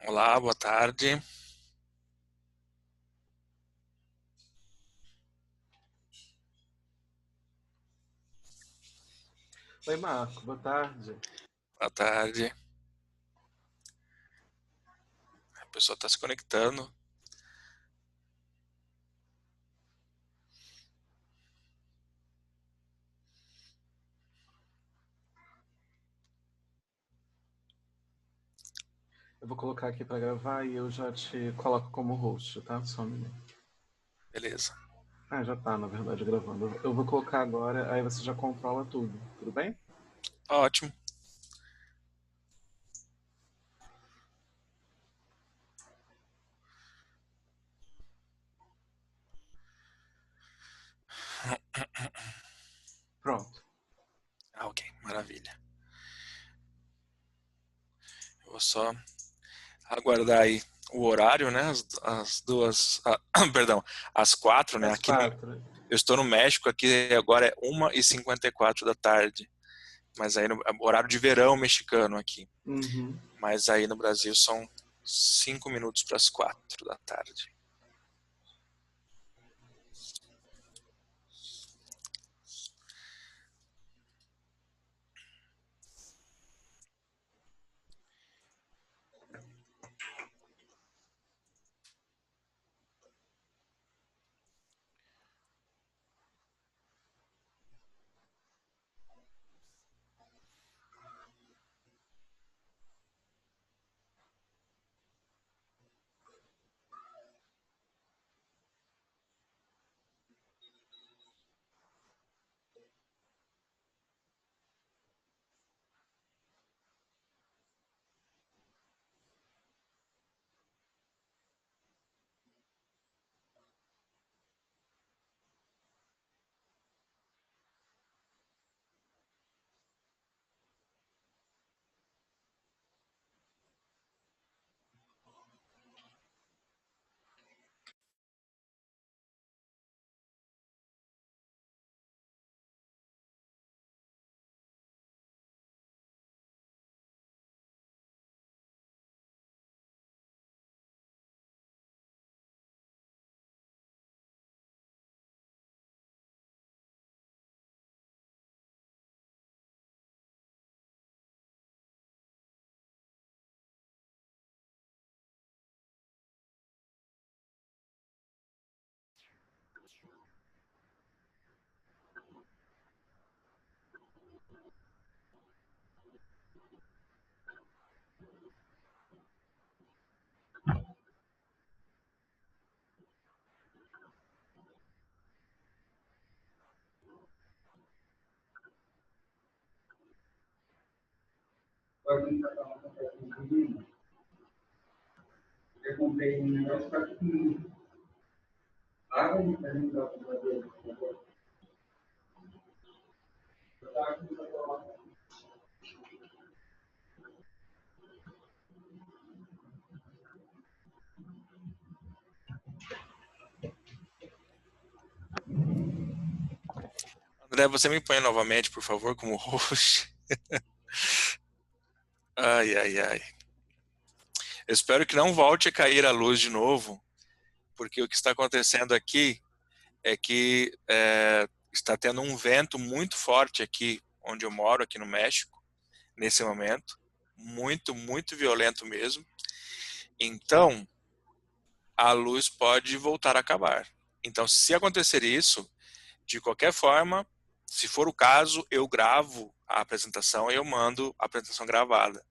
Olá, boa tarde. Oi, Marco, boa tarde. Boa tarde. A pessoa está se conectando. Eu vou colocar aqui para gravar e eu já te coloco como host, tá? Só um minuto. Beleza. Ah, já tá, na verdade, gravando. Eu vou colocar agora, aí você já controla tudo, tudo bem? Ótimo. Pronto. Ok, maravilha. Eu vou só aguardar aí o horário, né? As duas. Perdão, às 4, né? Às Aqui no, 4. eu estou no México, aqui agora é 1h54 da tarde. Mas aí no horário de verão mexicano aqui. Uhum. Mas aí no Brasil são 5 minutos para as 4 da tarde. Eu comprei um negócio para pequenininho. Água de carinho para fazer. André, você me põe novamente, por favor, como host. Ai, ai, ai. Eu espero que não volte a cair a luz de novo, porque o que está acontecendo aqui é que está tendo um vento muito forte aqui onde eu moro, aqui no México, nesse momento. Muito, muito violento mesmo. Então, a luz pode voltar a acabar. Então, se acontecer isso, de qualquer forma, se for o caso, eu gravo a apresentação e eu mando a apresentação gravada.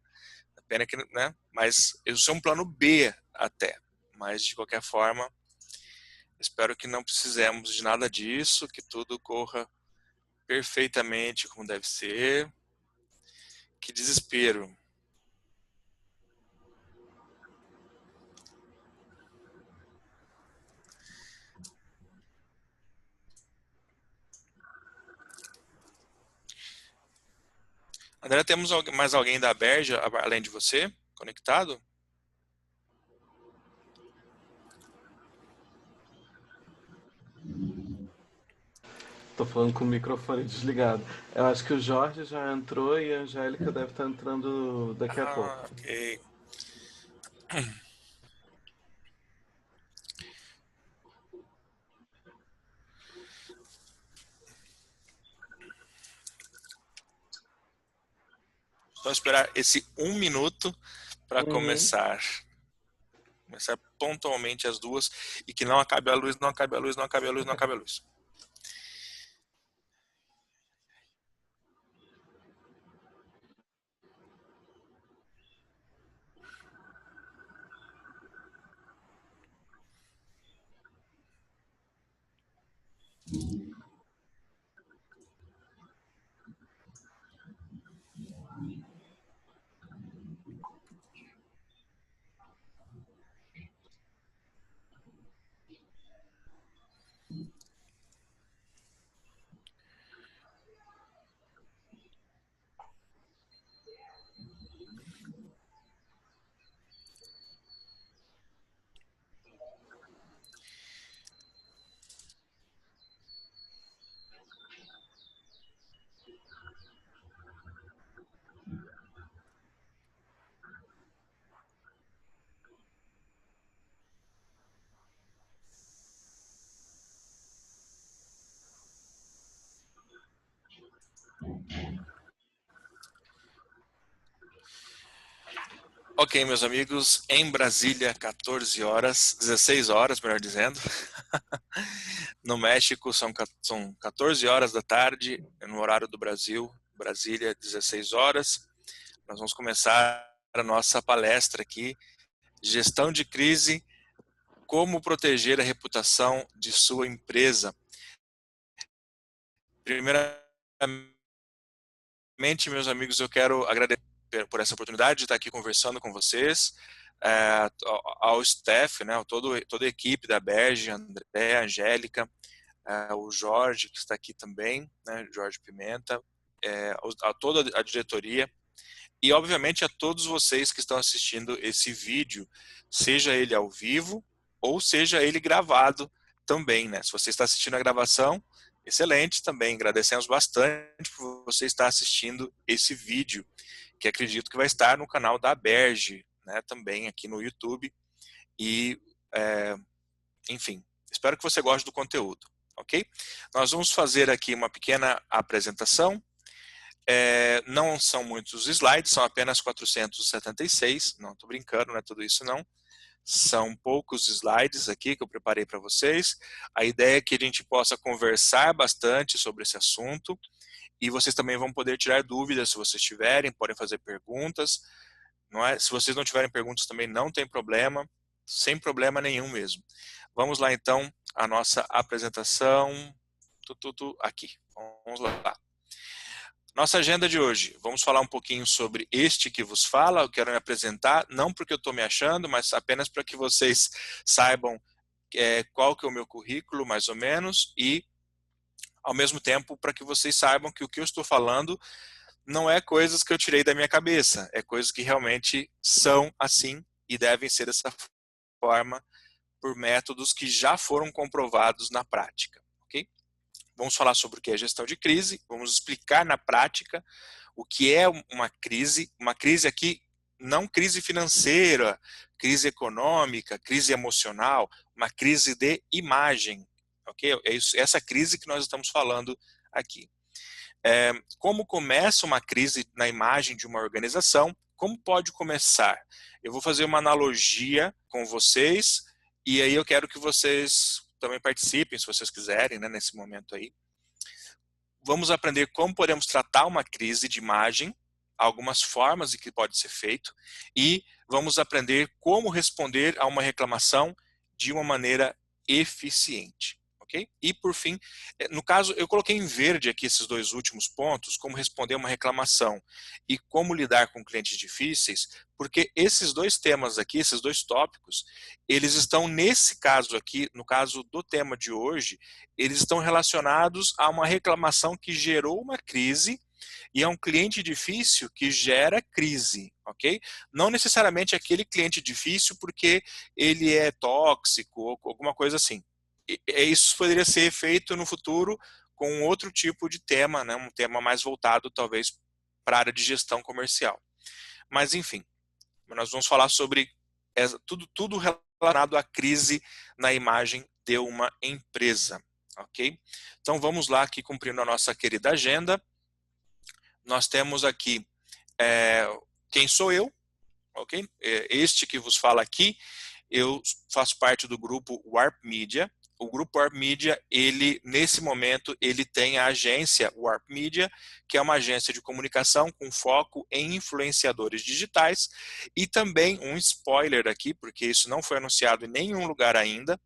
Pena que, né? Mas isso é um plano B até. Mas de qualquer forma, espero que não precisemos de nada disso, que tudo corra perfeitamente como deve ser. Que desespero. André, temos mais alguém da Berja, além de você, conectado? Tô falando com o microfone desligado. Eu acho que o Jorge já entrou e a Angélica deve estar entrando daqui a pouco. Ah, ok. Então, esperar esse 1 minuto para Uhum. começar. Começar pontualmente as duas e que não acabe a luz, não acabe a luz, não acabe a luz, não acabe a luz. Ok, meus amigos, em Brasília, 14 horas, 16 horas, melhor dizendo. No México, são 14 horas da tarde, no horário do Brasil, Brasília, 16 horas. Nós vamos começar a nossa palestra aqui, Gestão de Crise, como proteger a reputação de sua empresa. Primeiramente, meus amigos, eu quero agradecer por essa oportunidade de estar aqui conversando com vocês, ao staff, né, toda a equipe da Berge, André, Angélica, o Jorge, que está aqui também, né, Jorge Pimenta, a toda a diretoria e, obviamente, a todos vocês que estão assistindo esse vídeo, seja ele ao vivo ou seja ele gravado também, né? Se você está assistindo a gravação, excelente também. Agradecemos bastante por você estar assistindo esse vídeo, que acredito que vai estar no canal da Berge, né? Também aqui no YouTube. E, enfim, espero que você goste do conteúdo, ok? Nós vamos fazer aqui uma pequena apresentação. Não são muitos slides, são apenas 476, não estou brincando, não é tudo isso não. São poucos slides aqui que eu preparei para vocês. A ideia é que a gente possa conversar bastante sobre esse assunto e vocês também vão poder tirar dúvidas se vocês tiverem, podem fazer perguntas. Não é? Se vocês não tiverem perguntas também não tem problema, sem problema nenhum mesmo. Vamos lá então, a nossa apresentação, aqui, vamos lá. Nossa agenda de hoje, vamos falar um pouquinho sobre este que vos fala, eu quero me apresentar, não porque eu estou me achando, mas apenas para que vocês saibam qual que é o meu currículo, mais ou menos, e ao mesmo tempo para que vocês saibam que o que eu estou falando não é coisas que eu tirei da minha cabeça, é coisas que realmente são assim e devem ser dessa forma por métodos que já foram comprovados na prática, ok? Vamos falar sobre o que é gestão de crise, vamos explicar na prática o que é uma crise aqui, não crise financeira, crise econômica, crise emocional, uma crise de imagem, ok? É isso, essa crise que nós estamos falando aqui. Como começa uma crise na imagem de uma organização? Como pode começar? Eu vou fazer uma analogia com vocês e aí eu quero que vocês também participem, se vocês quiserem, né, nesse momento aí. Vamos aprender como podemos tratar uma crise de imagem, algumas formas de que pode ser feito, e vamos aprender como responder a uma reclamação de uma maneira eficiente. Okay? E, por fim, no caso, eu coloquei em verde aqui esses dois últimos pontos, como responder uma reclamação e como lidar com clientes difíceis, porque esses dois temas aqui, esses dois tópicos, eles estão nesse caso aqui, no caso do tema de hoje, eles estão relacionados a uma reclamação que gerou uma crise e é um cliente difícil que gera crise, ok? Não necessariamente aquele cliente difícil porque ele é tóxico ou alguma coisa assim. Isso poderia ser feito no futuro com outro tipo de tema, né? Um tema mais voltado talvez para a área de gestão comercial. Mas enfim, nós vamos falar sobre tudo relacionado à crise na imagem de uma empresa, ok? Então vamos lá aqui cumprindo a nossa querida agenda. Nós temos aqui Quem sou eu? Ok? Este que vos fala aqui, eu faço parte do grupo Warp Media. O grupo Warp Media, ele, nesse momento, ele tem a agência Warp Media, que é uma agência de comunicação com foco em influenciadores digitais, e também um spoiler aqui, porque isso não foi anunciado em nenhum lugar ainda,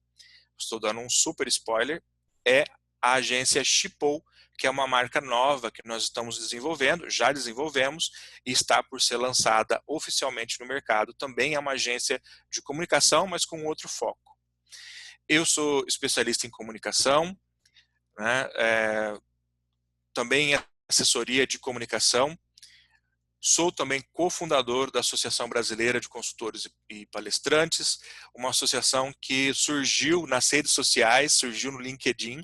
estou dando um super spoiler, é a agência Shippo, que é uma marca nova que nós estamos desenvolvendo, já desenvolvemos, e está por ser lançada oficialmente no mercado. Também é uma agência de comunicação, mas com outro foco. Eu sou especialista em comunicação, né, também em assessoria de comunicação. Sou também cofundador da Associação Brasileira de Consultores e Palestrantes, uma associação que surgiu nas redes sociais, surgiu no LinkedIn,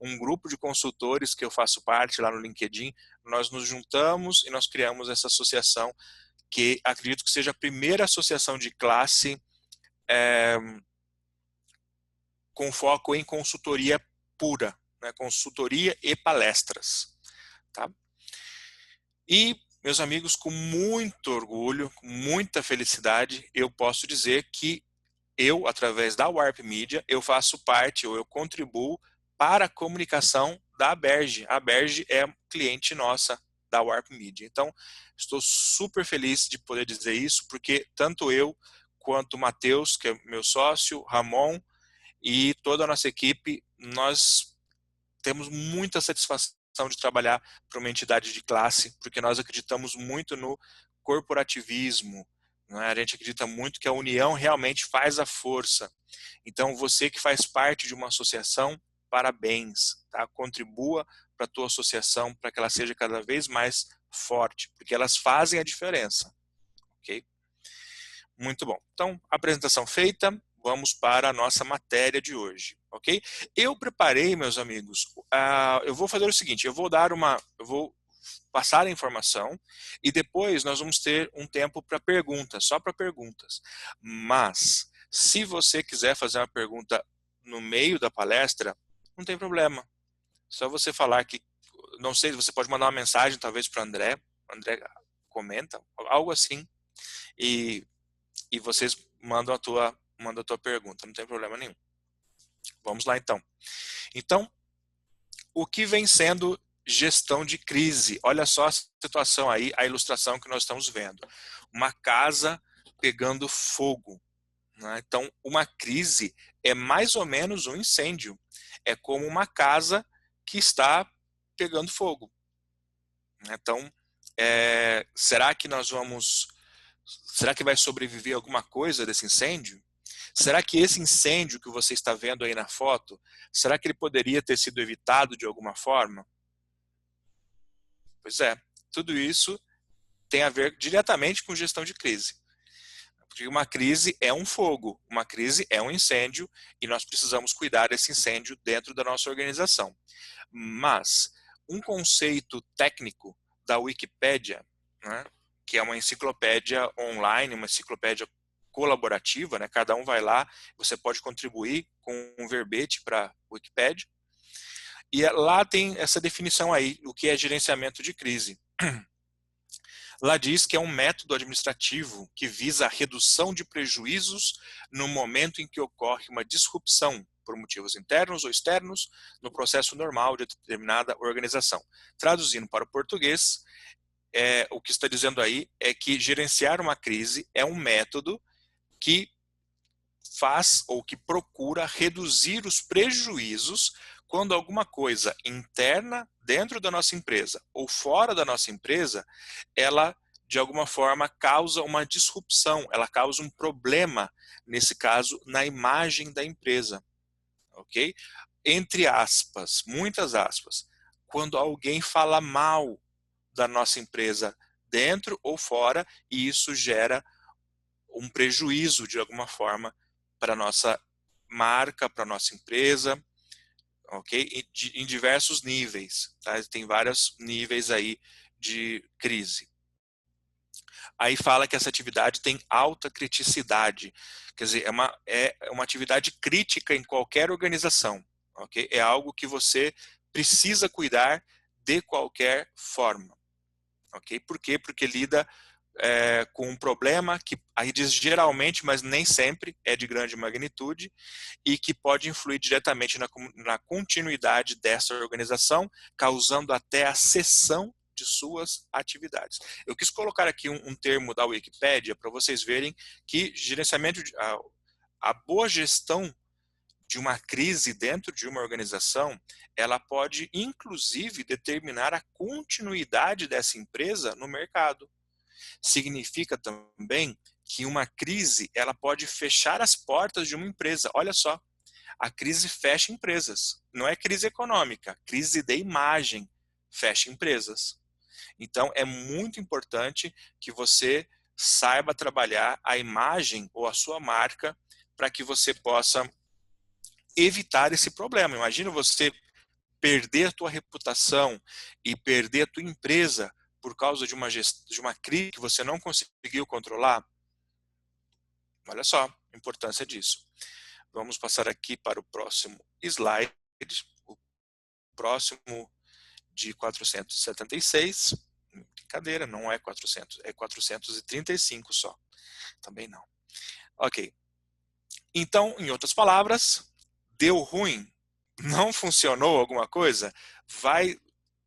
um grupo de consultores que eu faço parte lá no LinkedIn. Nós nos juntamos e nós criamos essa associação, que acredito que seja a primeira associação de classe com foco em consultoria pura, né, consultoria e palestras. Tá? E, meus amigos, com muito orgulho, com muita felicidade, eu posso dizer que eu, através da Warp Media, eu faço parte, ou eu contribuo para a comunicação da Aberge. A Aberge é cliente nossa da Warp Media. Então, estou super feliz de poder dizer isso, porque tanto eu quanto o Matheus, que é meu sócio, Ramon e toda a nossa equipe, nós temos muita satisfação de trabalhar para uma entidade de classe, porque nós acreditamos muito no corporativismo, né? A gente acredita muito que a união realmente faz a força. Então, você que faz parte de uma associação, parabéns, tá? Contribua para a tua associação, para que ela seja cada vez mais forte, porque elas fazem a diferença, ok? Muito bom. Então, apresentação feita, vamos para a nossa matéria de hoje, ok? Eu preparei, meus amigos, eu vou fazer o seguinte, eu vou passar a informação e depois nós vamos ter um tempo para perguntas, só para perguntas. Mas, se você quiser fazer uma pergunta no meio da palestra, não tem problema. Só você falar que, não sei, você pode mandar uma mensagem talvez para o André comenta, algo assim, e vocês mandam a tua pergunta, não tem problema nenhum. Vamos lá então. Então, o que vem sendo gestão de crise? Olha só a situação aí, a ilustração que nós estamos vendo. Uma casa pegando fogo, né? Então, uma crise é mais ou menos um incêndio. É como uma casa que está pegando fogo. Então, será que será que vai sobreviver alguma coisa desse incêndio? Será que esse incêndio que você está vendo aí na foto, será que ele poderia ter sido evitado de alguma forma? Pois é, tudo isso tem a ver diretamente com gestão de crise. Porque uma crise é um fogo, uma crise é um incêndio e nós precisamos cuidar desse incêndio dentro da nossa organização. Mas um conceito técnico da Wikipédia, né, que é uma enciclopédia online, uma enciclopédia colaborativa, né, cada um vai lá, você pode contribuir com um verbete para a Wikipédia, e lá tem essa definição aí, o que é gerenciamento de crise. Lá diz que é um método administrativo que visa a redução de prejuízos no momento em que ocorre uma disrupção por motivos internos ou externos no processo normal de determinada organização. Traduzindo para o português, o que está dizendo aí é que gerenciar uma crise é um método que faz ou que procura reduzir os prejuízos quando alguma coisa interna dentro da nossa empresa ou fora da nossa empresa, ela de alguma forma causa uma disrupção, ela causa um problema, nesse caso, na imagem da empresa, ok? Entre aspas, muitas aspas, quando alguém fala mal da nossa empresa dentro ou fora e isso gera um prejuízo de alguma forma para a nossa marca, para a nossa empresa, ok? Em diversos níveis, tá? Tem vários níveis aí de crise. Aí fala que essa atividade tem alta criticidade, quer dizer, é uma atividade crítica em qualquer organização, ok? É algo que você precisa cuidar de qualquer forma, ok? Por quê? Porque lida com um problema que aí diz geralmente, mas nem sempre, é de grande magnitude e que pode influir diretamente na continuidade dessa organização, causando até a cessão de suas atividades. Eu quis colocar aqui um termo da Wikipédia para vocês verem que gerenciamento, a boa gestão de uma crise dentro de uma organização, ela pode inclusive determinar a continuidade dessa empresa no mercado. Significa também que uma crise ela pode fechar as portas de uma empresa. Olha só, a crise fecha empresas. Não é crise econômica, crise de imagem fecha empresas. Então é muito importante que você saiba trabalhar a imagem ou a sua marca para que você possa evitar esse problema. Imagina você perder a tua reputação e perder a tua empresa por causa de uma crise que você não conseguiu controlar. Olha só a importância disso. Vamos passar aqui para o próximo slide, o próximo de 476. Brincadeira, não é 400, é 435 só. Também não. Ok. Então, em outras palavras, deu ruim, não funcionou alguma coisa, vai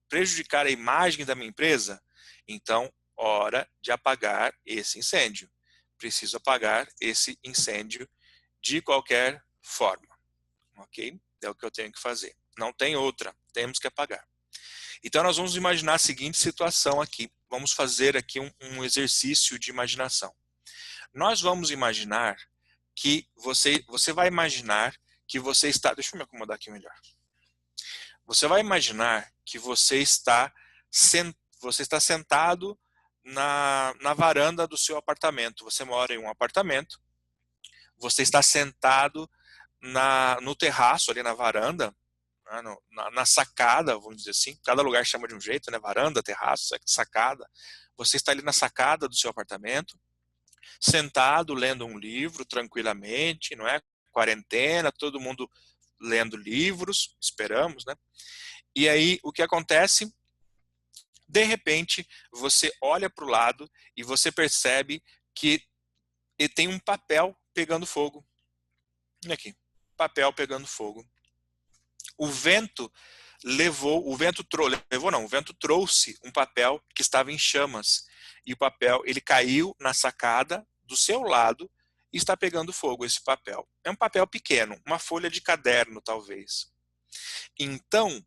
prejudicar a imagem da minha empresa? Então, hora de apagar esse incêndio. Preciso apagar esse incêndio de qualquer forma. Ok? É o que eu tenho que fazer. Não tem outra. Temos que apagar. Então, nós vamos imaginar a seguinte situação aqui. Vamos fazer aqui um exercício de imaginação. Nós vamos imaginar que você vai imaginar que você está... Deixa eu me acomodar aqui melhor. Você vai imaginar que você está sentado na varanda do seu apartamento. Você mora em um apartamento, você está sentado no terraço, ali na varanda, né, na sacada, vamos dizer assim. Cada lugar chama de um jeito, né? Varanda, terraço, sacada. Você está ali na sacada do seu apartamento, sentado, lendo um livro tranquilamente, não é? Quarentena, todo mundo lendo livros, esperamos, né? E aí, o que acontece? De repente, você olha para o lado e você percebe que tem um papel pegando fogo. Olha aqui, papel pegando fogo. O vento trouxe um papel que estava em chamas. E o papel, ele caiu na sacada do seu lado e está pegando fogo esse papel. É um papel pequeno, uma folha de caderno, talvez. Então,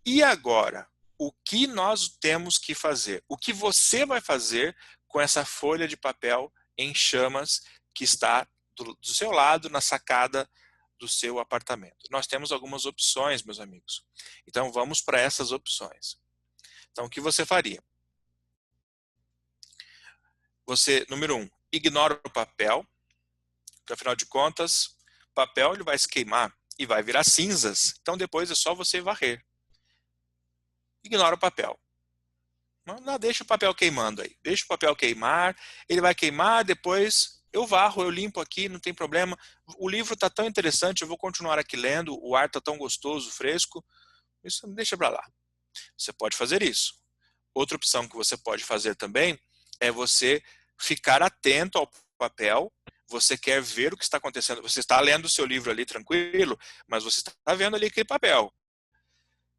e agora? O que nós temos que fazer? O que você vai fazer com essa folha de papel em chamas que está do seu lado, na sacada do seu apartamento? Nós temos algumas opções, meus amigos. Então, vamos para essas opções. Então, o que você faria? Você, número 1, ignora o papel, porque afinal de contas, o papel ele vai se queimar e vai virar cinzas. Então, depois é só você varrer. Ignora o papel. Não, deixa o papel queimando aí. Deixa o papel queimar, ele vai queimar, depois eu varro, eu limpo aqui, não tem problema. O livro está tão interessante, eu vou continuar aqui lendo, o ar está tão gostoso, fresco. Isso deixa para lá. Você pode fazer isso. Outra opção que você pode fazer também é você ficar atento ao papel. Você quer ver o que está acontecendo. Você está lendo o seu livro ali tranquilo, mas você está vendo ali aquele papel.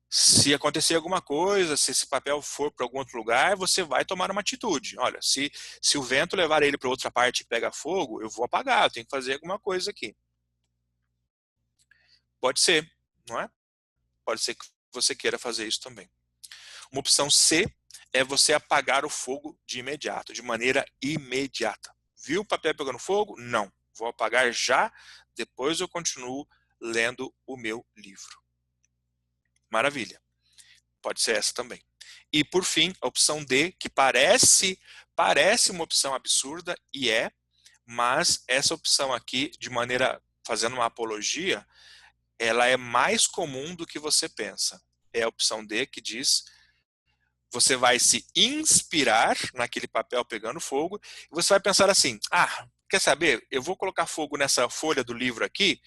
Se acontecer alguma coisa, se esse papel for para algum outro lugar, você vai tomar uma atitude. Olha, se o vento levar ele para outra parte e pega fogo, eu vou apagar, eu tenho que fazer alguma coisa aqui. Pode ser, não é? Pode ser que você queira fazer isso também. Uma opção C é você apagar o fogo de imediato, de maneira imediata. Viu o papel pegando fogo? Não. Vou apagar já, depois eu continuo lendo o meu livro. Maravilha. Pode ser essa também. E, por fim, a opção D, que parece uma opção absurda, e mas essa opção aqui, de maneira, fazendo uma apologia, ela é mais comum do que você pensa. É a opção D que diz, você vai se inspirar naquele papel pegando fogo, e você vai pensar assim, quer saber? Eu vou colocar fogo nessa folha do livro aqui,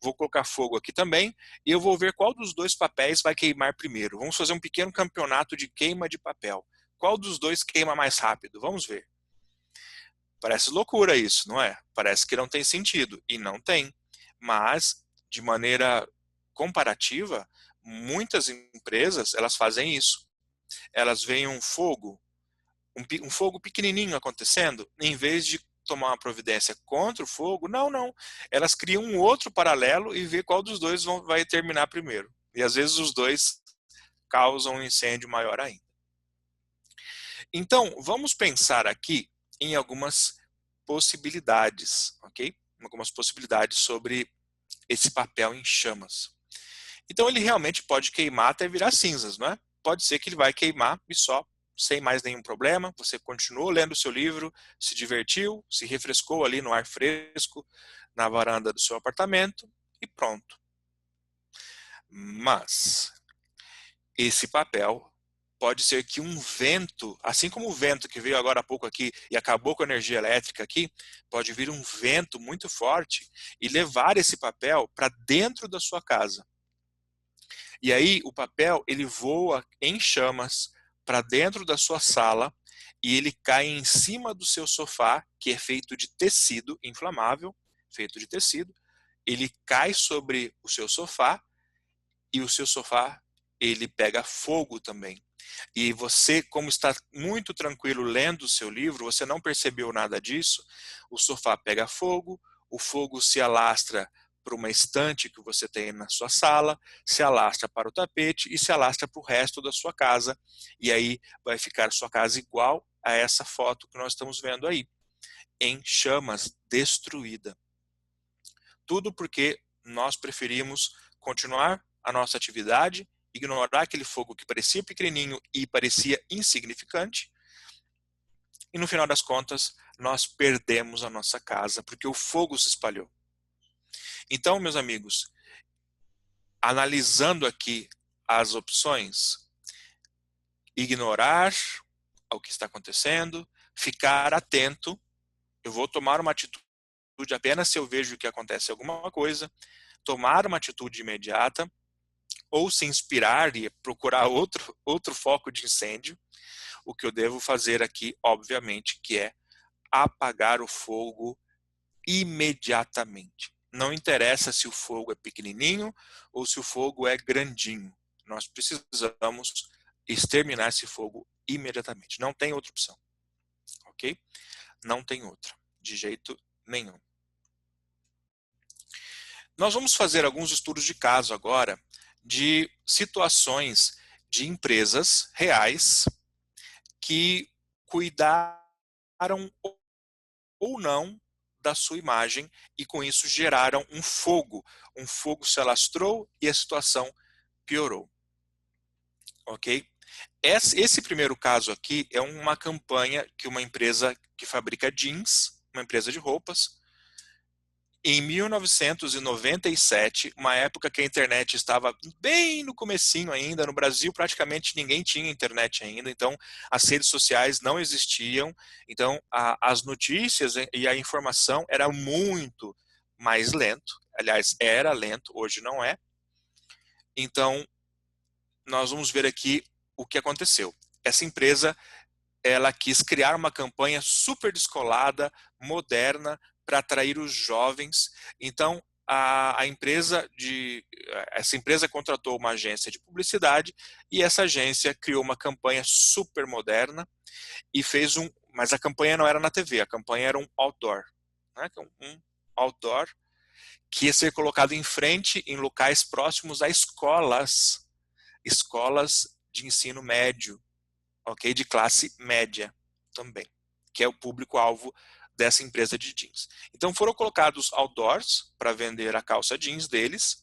vou colocar fogo aqui também, e eu vou ver qual dos dois papéis vai queimar primeiro. Vamos fazer um pequeno campeonato de queima de papel. qual dos dois queima mais rápido? Vamos ver. Parece loucura isso, não é? Parece que não tem sentido. E não tem. Mas, de maneira comparativa, muitas empresas, elas fazem isso. Elas veem um fogo, um fogo pequenininho acontecendo, em vez de tomar uma providência contra o fogo, não. Elas criam um outro paralelo e vê qual dos dois vai terminar primeiro. E às vezes os dois causam um incêndio maior ainda. Então, vamos pensar aqui em algumas possibilidades, ok? Algumas possibilidades sobre esse papel em chamas. Então, ele realmente pode queimar até virar cinzas, não é? Pode ser que ele vai queimar e só, sem mais nenhum problema. Você continuou lendo o seu livro, se divertiu, se refrescou ali no ar fresco, na varanda do seu apartamento e pronto. Mas esse papel pode ser que um vento, assim como o vento que veio agora há pouco aqui e acabou com a energia elétrica aqui, pode vir um vento muito forte e levar esse papel para dentro da sua casa. E aí o papel ele voa em chamas para dentro da sua sala e ele cai em cima do seu sofá, que é feito de tecido inflamável, feito de tecido. Ele cai sobre o seu sofá e o seu sofá ele pega fogo também. E você, como está muito tranquilo lendo o seu livro, você não percebeu nada disso, o sofá pega fogo, o fogo se alastra para uma estante que você tem na sua sala, se alastra para o tapete e se alastra para o resto da sua casa. E aí vai ficar sua casa igual a essa foto que nós estamos vendo aí, em chamas, destruída. Tudo porque nós preferimos continuar a nossa atividade, ignorar aquele fogo que parecia pequenininho e parecia insignificante, e no final das contas, nós perdemos a nossa casa, porque o fogo se espalhou. Então, meus amigos, analisando aqui as opções, ignorar o que está acontecendo, ficar atento, eu vou tomar uma atitude apenas se eu vejo que acontece alguma coisa, tomar uma atitude imediata, ou se inspirar e procurar outro foco de incêndio. O que eu devo fazer aqui, obviamente, que é apagar o fogo imediatamente. Não interessa se o fogo é pequenininho ou se o fogo é grandinho. Nós precisamos exterminar esse fogo imediatamente. Não tem outra opção. Ok? Não tem outra. De jeito nenhum. Nós vamos fazer alguns estudos de caso agora de situações de empresas reais que cuidaram ou não da sua imagem e com isso geraram um fogo. Um fogo se alastrou e a situação piorou. Ok? Esse primeiro caso aqui é uma campanha que uma empresa que fabrica jeans, uma empresa de roupas, em 1997, uma época que a internet estava bem no comecinho ainda, no Brasil praticamente ninguém tinha internet ainda, então as redes sociais não existiam, então as notícias e a informação era muito mais lento, aliás, era lento, hoje não é. Então, nós vamos ver aqui o que aconteceu. Essa empresa, ela quis criar uma campanha super descolada, moderna, para atrair os jovens. Então, essa empresa contratou uma agência de publicidade e essa agência criou uma campanha super moderna e mas a campanha não era na TV, a campanha era um outdoor, né? Um outdoor que ia ser colocado em frente em locais próximos a escolas de ensino médio, ok? De classe média também, que é o público-alvo dessa empresa de jeans. Então foram colocados outdoors para vender a calça jeans deles,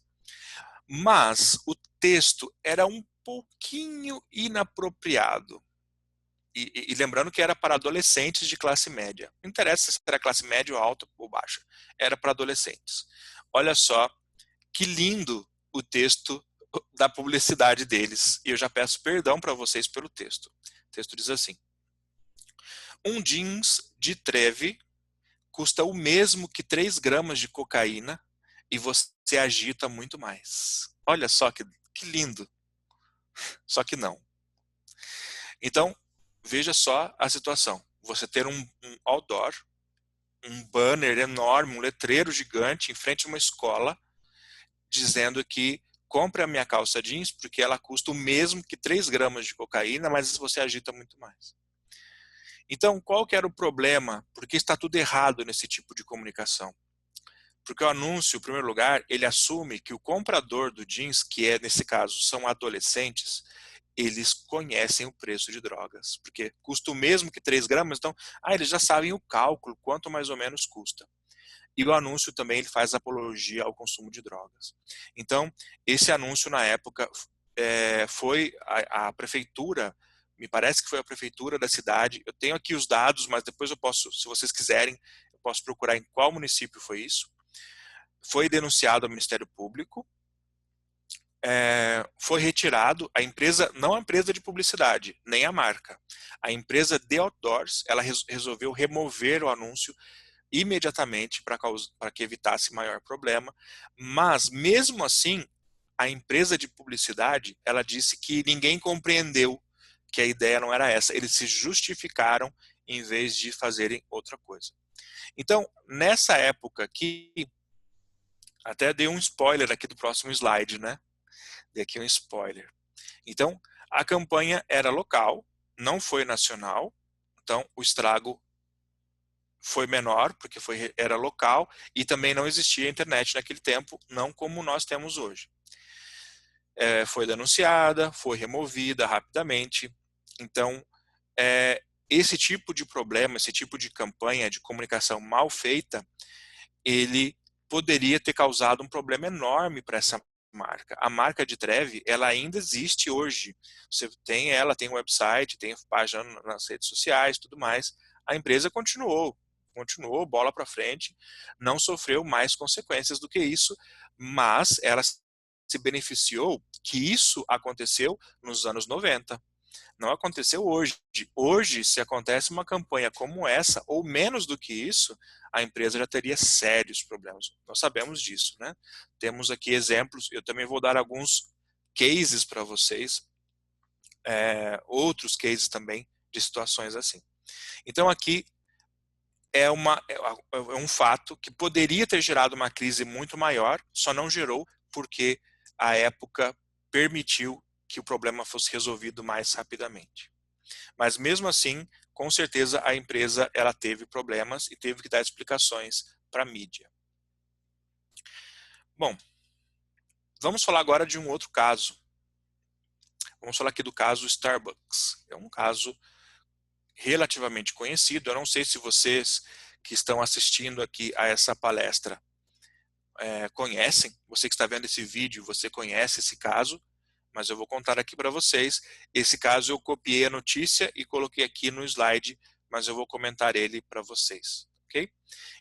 mas o texto era um pouquinho inapropriado. E lembrando que era para adolescentes de classe média. Não interessa se era classe média ou alta ou baixa. Era para adolescentes. Olha só que lindo o texto da publicidade deles. E eu já peço perdão para vocês pelo texto. O texto diz assim: um jeans de Treve custa o mesmo que 3 gramas de cocaína e você agita muito mais. Olha só que lindo. Só que não. Então, veja só a situação. Você ter um outdoor, um banner enorme, um letreiro gigante em frente a uma escola, dizendo que compre a minha calça jeans porque ela custa o mesmo que 3 gramas de cocaína, mas você agita muito mais. Então, qual que era o problema? Porque está tudo errado nesse tipo de comunicação. Porque o anúncio, em primeiro lugar, ele assume que o comprador do jeans, que nesse caso são adolescentes, eles conhecem o preço de drogas. Porque custa o mesmo que 3 gramas, então, eles já sabem o cálculo, quanto mais ou menos custa. E o anúncio também ele faz apologia ao consumo de drogas. Então, esse anúncio na época foi a prefeitura, me parece que foi a prefeitura da cidade, eu tenho aqui os dados, mas depois eu posso, se vocês quiserem, eu posso procurar em qual município foi isso. Foi denunciado ao Ministério Público, foi retirado, a empresa, não a empresa de publicidade, nem a marca, a empresa The Outdoors, ela resolveu remover o anúncio imediatamente para que evitasse maior problema, mas mesmo assim, a empresa de publicidade, ela disse que ninguém compreendeu que a ideia não era essa, eles se justificaram em vez de fazerem outra coisa. Então, nessa época aqui, até dei um spoiler aqui do próximo slide, né? Dei aqui um spoiler. Então, a campanha era local, não foi nacional, então o estrago foi menor, porque era local, e também não existia internet naquele tempo, não como nós temos hoje. Foi denunciada, foi removida rapidamente. Então, esse tipo de problema, esse tipo de campanha de comunicação mal feita, ele poderia ter causado um problema enorme para essa marca. A marca de Trevi, ela ainda existe hoje. Você tem ela, tem um website, tem página nas redes sociais, tudo mais. A empresa continuou, bola para frente, não sofreu mais consequências do que isso, mas ela se beneficiou que isso aconteceu nos anos 90. Não aconteceu hoje. Hoje, se acontece uma campanha como essa, ou menos do que isso, a empresa já teria sérios problemas. Nós sabemos disso, né? Temos aqui exemplos, eu também vou dar alguns cases para vocês, outros cases também de situações assim. Então aqui é um fato que poderia ter gerado uma crise muito maior, só não gerou porque a época permitiu que o problema fosse resolvido mais rapidamente. Mas mesmo assim, com certeza a empresa ela teve problemas e teve que dar explicações para a mídia. Bom, vamos falar agora de um outro caso. Vamos falar aqui do caso Starbucks. É um caso relativamente conhecido. Eu não sei se vocês que estão assistindo aqui a essa palestra conhecem. Você que está vendo esse vídeo, você conhece esse caso, mas eu vou contar aqui para vocês. Esse caso eu copiei a notícia e coloquei aqui no slide, mas eu vou comentar ele para vocês, ok?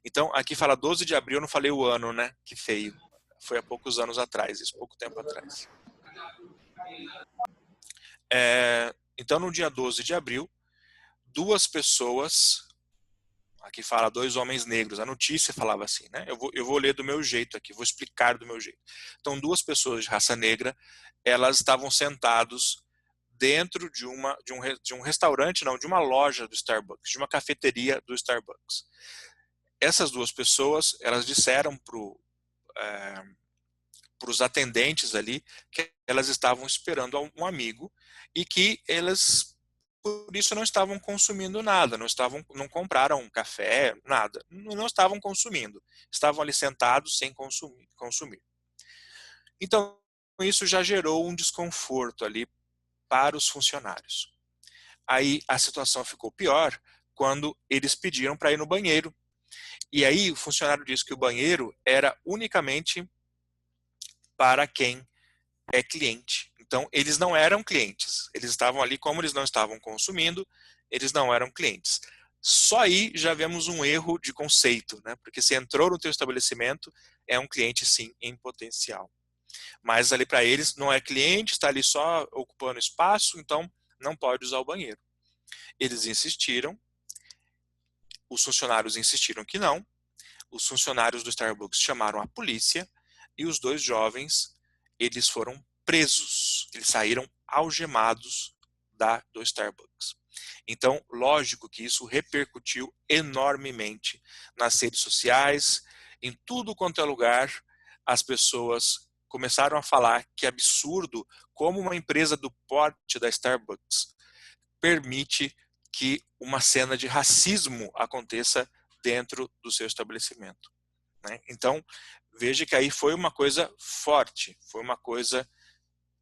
Então, aqui fala 12 de abril, eu não falei o ano, né? Que feio. Foi há poucos anos atrás, isso, pouco tempo atrás. Então, no dia 12 de abril, 2 pessoas, aqui fala 2 homens negros, a notícia falava assim, né? Eu vou ler do meu jeito aqui, vou explicar do meu jeito. Então, 2 pessoas de raça negra, elas estavam sentados dentro de um restaurante, não, de uma loja do Starbucks, de uma cafeteria do Starbucks. Essas 2 pessoas, elas disseram para os atendentes ali que elas estavam esperando um amigo e que elas, por isso, não estavam consumindo nada, não compraram um café, nada, não estavam consumindo, estavam ali sentados sem consumir. Então, isso já gerou um desconforto ali para os funcionários. Aí a situação ficou pior quando eles pediram para ir no banheiro. E aí o funcionário disse que o banheiro era unicamente para quem é cliente. Então, eles não eram clientes. Eles estavam ali, como eles não estavam consumindo, eles não eram clientes. Só aí já vemos um erro de conceito, né? Porque se entrou no teu estabelecimento, é um cliente sim, em potencial. Mas ali para eles não é cliente, está ali só ocupando espaço, então não pode usar o banheiro. Eles insistiram, os funcionários insistiram que não, os funcionários do Starbucks chamaram a polícia e os 2 jovens, eles foram presos, eles saíram algemados do Starbucks. Então, lógico que isso repercutiu enormemente nas redes sociais, em tudo quanto é lugar, as pessoas começaram a falar que é absurdo como uma empresa do porte da Starbucks permite que uma cena de racismo aconteça dentro do seu estabelecimento, né? Então, veja que aí foi uma coisa forte, foi uma coisa,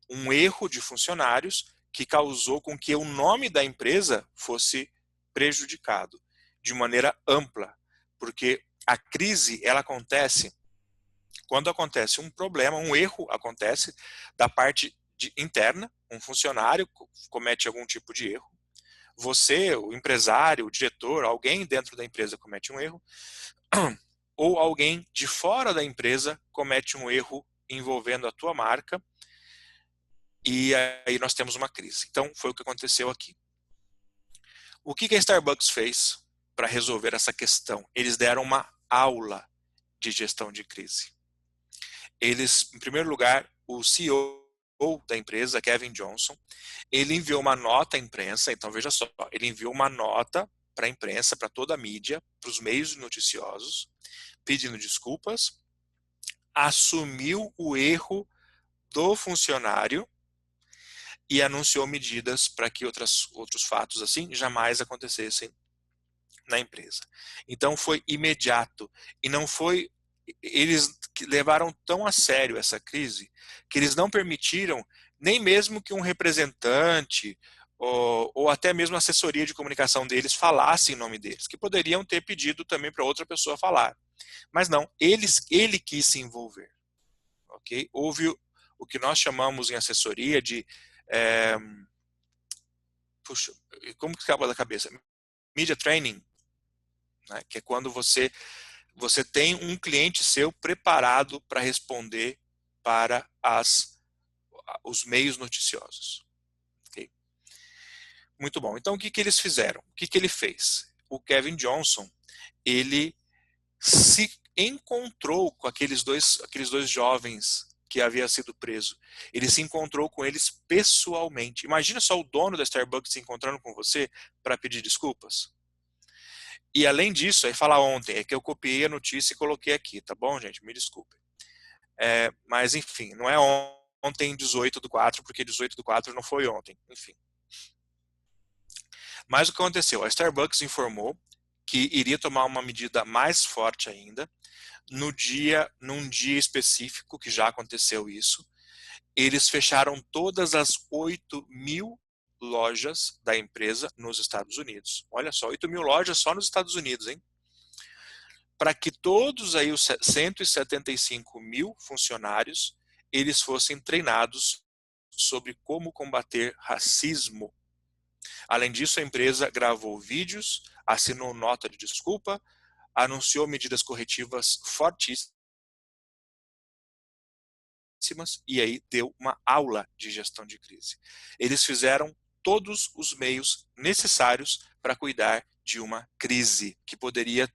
um erro de funcionários que causou com que o nome da empresa fosse prejudicado de maneira ampla, porque a crise, ela acontece quando acontece um problema, um erro acontece da parte interna, um funcionário comete algum tipo de erro, você, o empresário, o diretor, alguém dentro da empresa comete um erro, ou alguém de fora da empresa comete um erro envolvendo a tua marca, e aí nós temos uma crise. Então, foi o que aconteceu aqui. O que a Starbucks fez para resolver essa questão? Eles deram uma aula de gestão de crise. Eles, em primeiro lugar, o CEO da empresa, Kevin Johnson, ele enviou uma nota à imprensa. Então, veja só, ele enviou uma nota para a imprensa, para toda a mídia, para os meios noticiosos, pedindo desculpas, assumiu o erro do funcionário e anunciou medidas para que outros fatos assim jamais acontecessem na empresa. Então foi imediato e não foi, eles levaram tão a sério essa crise que eles não permitiram nem mesmo que um representante ou até mesmo a assessoria de comunicação deles falasse em nome deles, que poderiam ter pedido também para outra pessoa falar. Mas não, ele quis se envolver. Okay? Houve o que nós chamamos em assessoria de puxa, como que acaba da cabeça? Media training, né? Que é quando você tem um cliente seu preparado para responder para os meios noticiosos. Okay? Muito bom. Então, o que eles fizeram? O que ele fez? O Kevin Johnson, ele se encontrou com aqueles dois jovens que havia sido preso. Ele se encontrou com eles pessoalmente. Imagina só o dono da Starbucks se encontrando com você para pedir desculpas. E além disso, aí falar ontem, é que eu copiei a notícia e coloquei aqui, tá bom, gente? Me desculpem. Mas, enfim, não é ontem 18/4, porque 18/4 não foi ontem, enfim. Mas o que aconteceu? A Starbucks informou que iria tomar uma medida mais forte ainda, num dia específico, que já aconteceu isso. Eles fecharam todas as 8.000 lojas da empresa nos Estados Unidos. Olha só, 8.000 lojas só nos Estados Unidos, hein? Para que todos aí os 175.000 funcionários, eles fossem treinados sobre como combater racismo. Além disso, a empresa gravou vídeos, assinou nota de desculpa, anunciou medidas corretivas fortíssimas e aí deu uma aula de gestão de crise. Eles fizeram todos os meios necessários para cuidar de uma crise que poderia...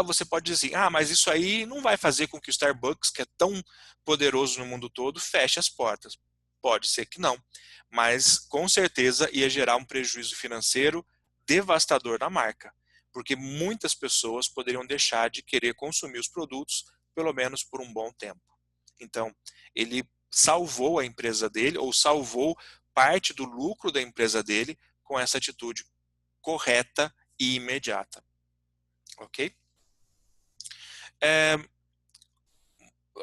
você pode dizer, mas isso aí não vai fazer com que o Starbucks, que é tão poderoso no mundo todo, feche as portas. Pode ser que não, mas com certeza ia gerar um prejuízo financeiro devastador na marca, porque muitas pessoas poderiam deixar de querer consumir os produtos, pelo menos por um bom tempo. Então, ele salvou a empresa dele, ou salvou parte do lucro da empresa dele com essa atitude correta e imediata. Ok?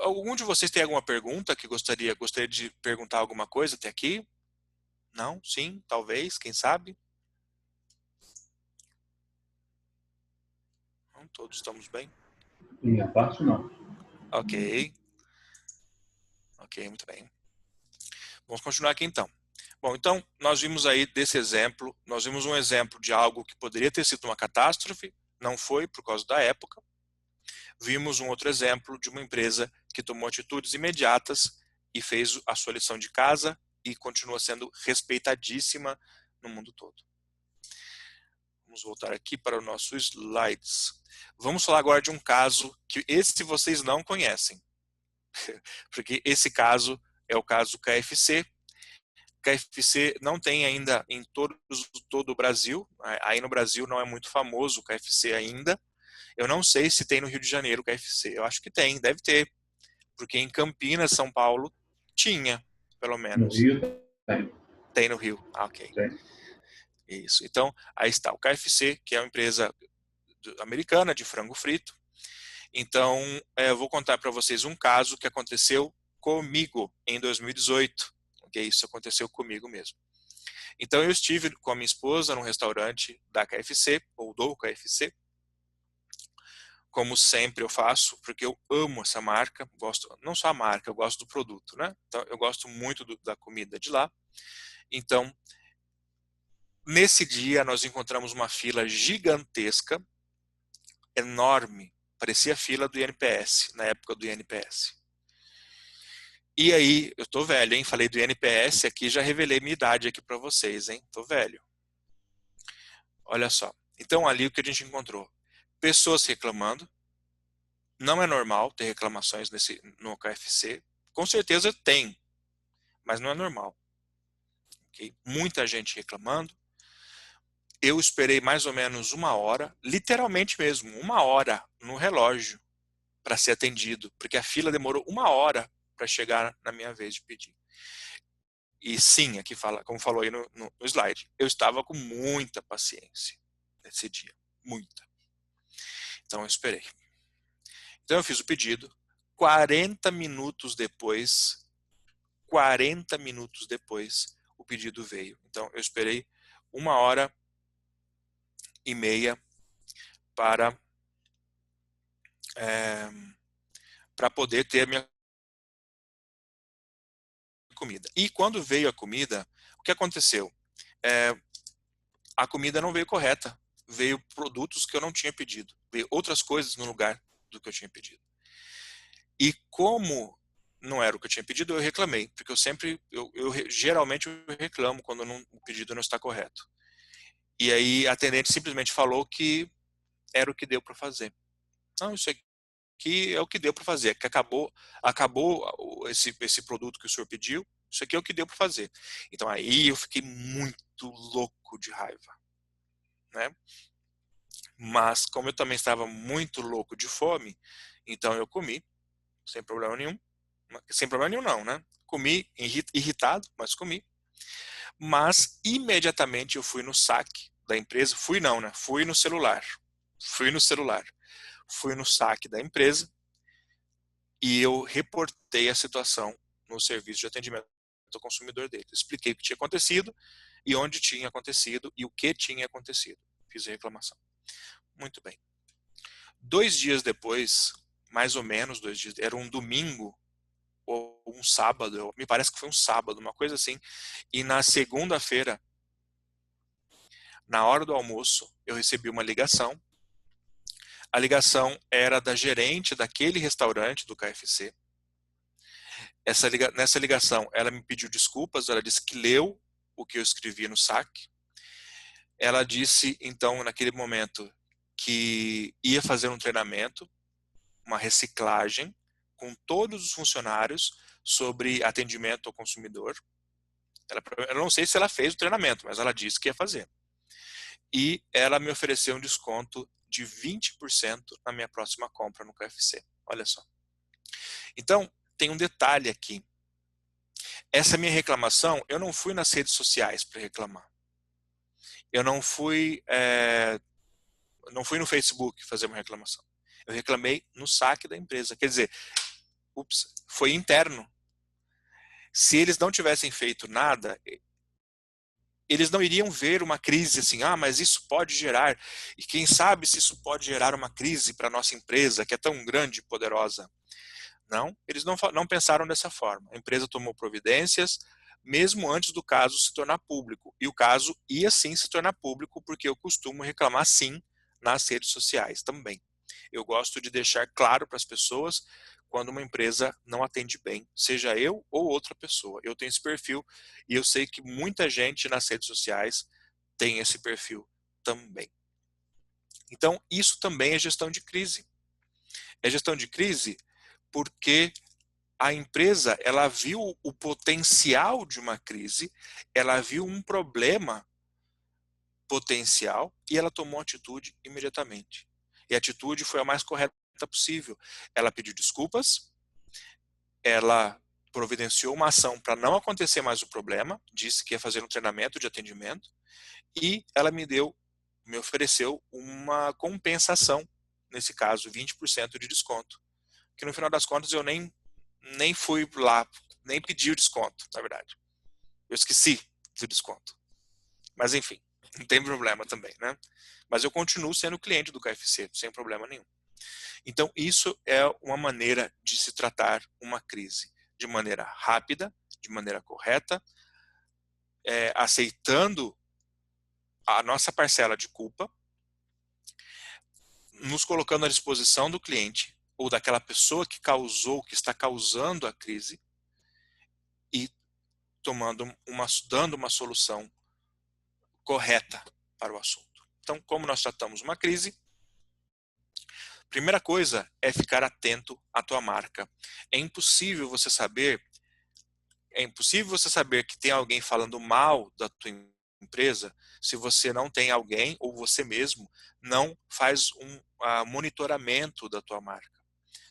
Algum de vocês tem alguma pergunta que gostaria de perguntar alguma coisa até aqui? Não? Sim? Talvez? Quem sabe? Não, todos estamos bem? Minha parte, não. Ok. Ok, muito bem. Vamos continuar aqui então. Bom, então nós vimos aí desse exemplo, nós vimos um exemplo de algo que poderia ter sido uma catástrofe, não foi por causa da época. Vimos um outro exemplo de uma empresa que tomou atitudes imediatas e fez a sua lição de casa e continua sendo respeitadíssima no mundo todo. Vamos voltar aqui para o nosso slides. Vamos falar agora de um caso que esse vocês não conhecem, porque esse caso é o caso KFC. KFC não tem ainda em todo o Brasil. Aí no Brasil não é muito famoso o KFC ainda. Eu não sei se tem no Rio de Janeiro o KFC. Eu acho que tem, deve ter. Porque em Campinas, São Paulo, tinha, pelo No menos. Rio tem. Tem no Rio. Ah, ok. Tem. Isso. Então, aí está o KFC, que é uma empresa americana de frango frito. Então, eu vou contar para vocês um caso que aconteceu comigo em 2018. Ok? Isso aconteceu comigo mesmo. Então, eu estive com a minha esposa num restaurante da KFC, ou do KFC, como sempre eu faço, porque eu amo essa marca, gosto, não só a marca, eu gosto do produto, né? Então, eu gosto muito da comida de lá. Então, nesse dia, nós encontramos uma fila gigantesca, enorme, parecia a fila do INPS, na época do INPS. E aí, eu tô velho, hein? Falei do INPS aqui, já revelei minha idade aqui para vocês, hein? Tô velho. Olha só. Então, ali o que a gente encontrou? Pessoas reclamando. Não é normal ter reclamações no KFC. Com certeza tem, mas não é normal. Okay? Muita gente reclamando. Eu esperei mais ou menos 1 hora, literalmente mesmo, 1 hora no relógio para ser atendido, porque a fila demorou 1 hora para chegar na minha vez de pedir. E sim, aqui fala, como falou aí no slide, eu estava com muita paciência nesse dia, muita. Então eu esperei. Então eu fiz o pedido, 40 minutos depois, o pedido veio. Então eu esperei 1 hora e meia para poder ter a minha comida. E quando veio a comida, o que aconteceu? A comida não veio correta. Veio produtos que eu não tinha pedido. Veio outras coisas no lugar do que eu tinha pedido. E como não era o que eu tinha pedido, eu reclamei. Porque geralmente eu reclamo quando o pedido não está correto. E aí a atendente simplesmente falou que era o que deu para fazer. Não, isso aqui é o que deu para fazer. Que acabou esse produto que o senhor pediu. Isso aqui é o que deu para fazer. Então aí eu fiquei muito louco de raiva, né? Mas como eu também estava muito louco de fome, então eu comi sem problema nenhum. Sem problema nenhum não, né? Comi irritado, mas comi. Mas imediatamente eu fui no saque da empresa. Fui não, né? Fui no celular. Fui no saque da empresa e eu reportei a situação no serviço de atendimento ao consumidor dele. Expliquei o que tinha acontecido e onde tinha acontecido e o que tinha acontecido. Fiz a reclamação. Muito bem. 2 dias depois, mais ou menos 2 dias, era um domingo ou um sábado, me parece que foi um sábado, uma coisa assim, e na segunda-feira, na hora do almoço, eu recebi uma ligação. A ligação era da gerente daquele restaurante do KFC. Nessa ligação, ela me pediu desculpas, ela disse que leu o que eu escrevi no saque. Ela disse, então, naquele momento, que ia fazer um treinamento, uma reciclagem, com todos os funcionários sobre atendimento ao consumidor. Eu não sei se ela fez o treinamento, mas ela disse que ia fazer. E ela me ofereceu um desconto de 20% na minha próxima compra no KFC. Olha só. Então, tem um detalhe aqui. Essa minha reclamação, eu não fui nas redes sociais para reclamar. Eu não fui no Facebook fazer uma reclamação. Eu reclamei no saque da empresa. Quer dizer, foi interno. Se eles não tivessem feito nada, eles não iriam ver uma crise assim, mas isso pode gerar, e quem sabe se isso pode gerar uma crise para a nossa empresa, que é tão grande e poderosa. Não, eles não pensaram dessa forma. A empresa tomou providências, mesmo antes do caso se tornar público. E o caso ia sim se tornar público, porque eu costumo reclamar sim nas redes sociais também. Eu gosto de deixar claro para as pessoas quando uma empresa não atende bem, seja eu ou outra pessoa. Eu tenho esse perfil e eu sei que muita gente nas redes sociais tem esse perfil também. Então, isso também é gestão de crise. É gestão de crise porque a empresa, ela viu o potencial de uma crise, ela viu um problema potencial e ela tomou atitude imediatamente. E a atitude foi a mais correta possível. Ela pediu desculpas, ela providenciou uma ação para não acontecer mais o problema, disse que ia fazer um treinamento de atendimento e ela me ofereceu uma compensação, nesse caso 20% de desconto, que no final das contas eu nem fui lá, nem pedi o desconto, na verdade. Eu esqueci do desconto. Mas enfim, não tem problema também, né? Mas eu continuo sendo cliente do KFC, sem problema nenhum. Então, isso é uma maneira de se tratar uma crise. De maneira rápida, de maneira correta, aceitando a nossa parcela de culpa, nos colocando à disposição do cliente ou daquela pessoa que está causando a crise e dando uma solução correta para o assunto. Então, como nós tratamos uma crise? Primeira coisa é ficar atento à tua marca. É impossível você saber que tem alguém falando mal da tua empresa se você não tem alguém ou você mesmo não faz um monitoramento da tua marca.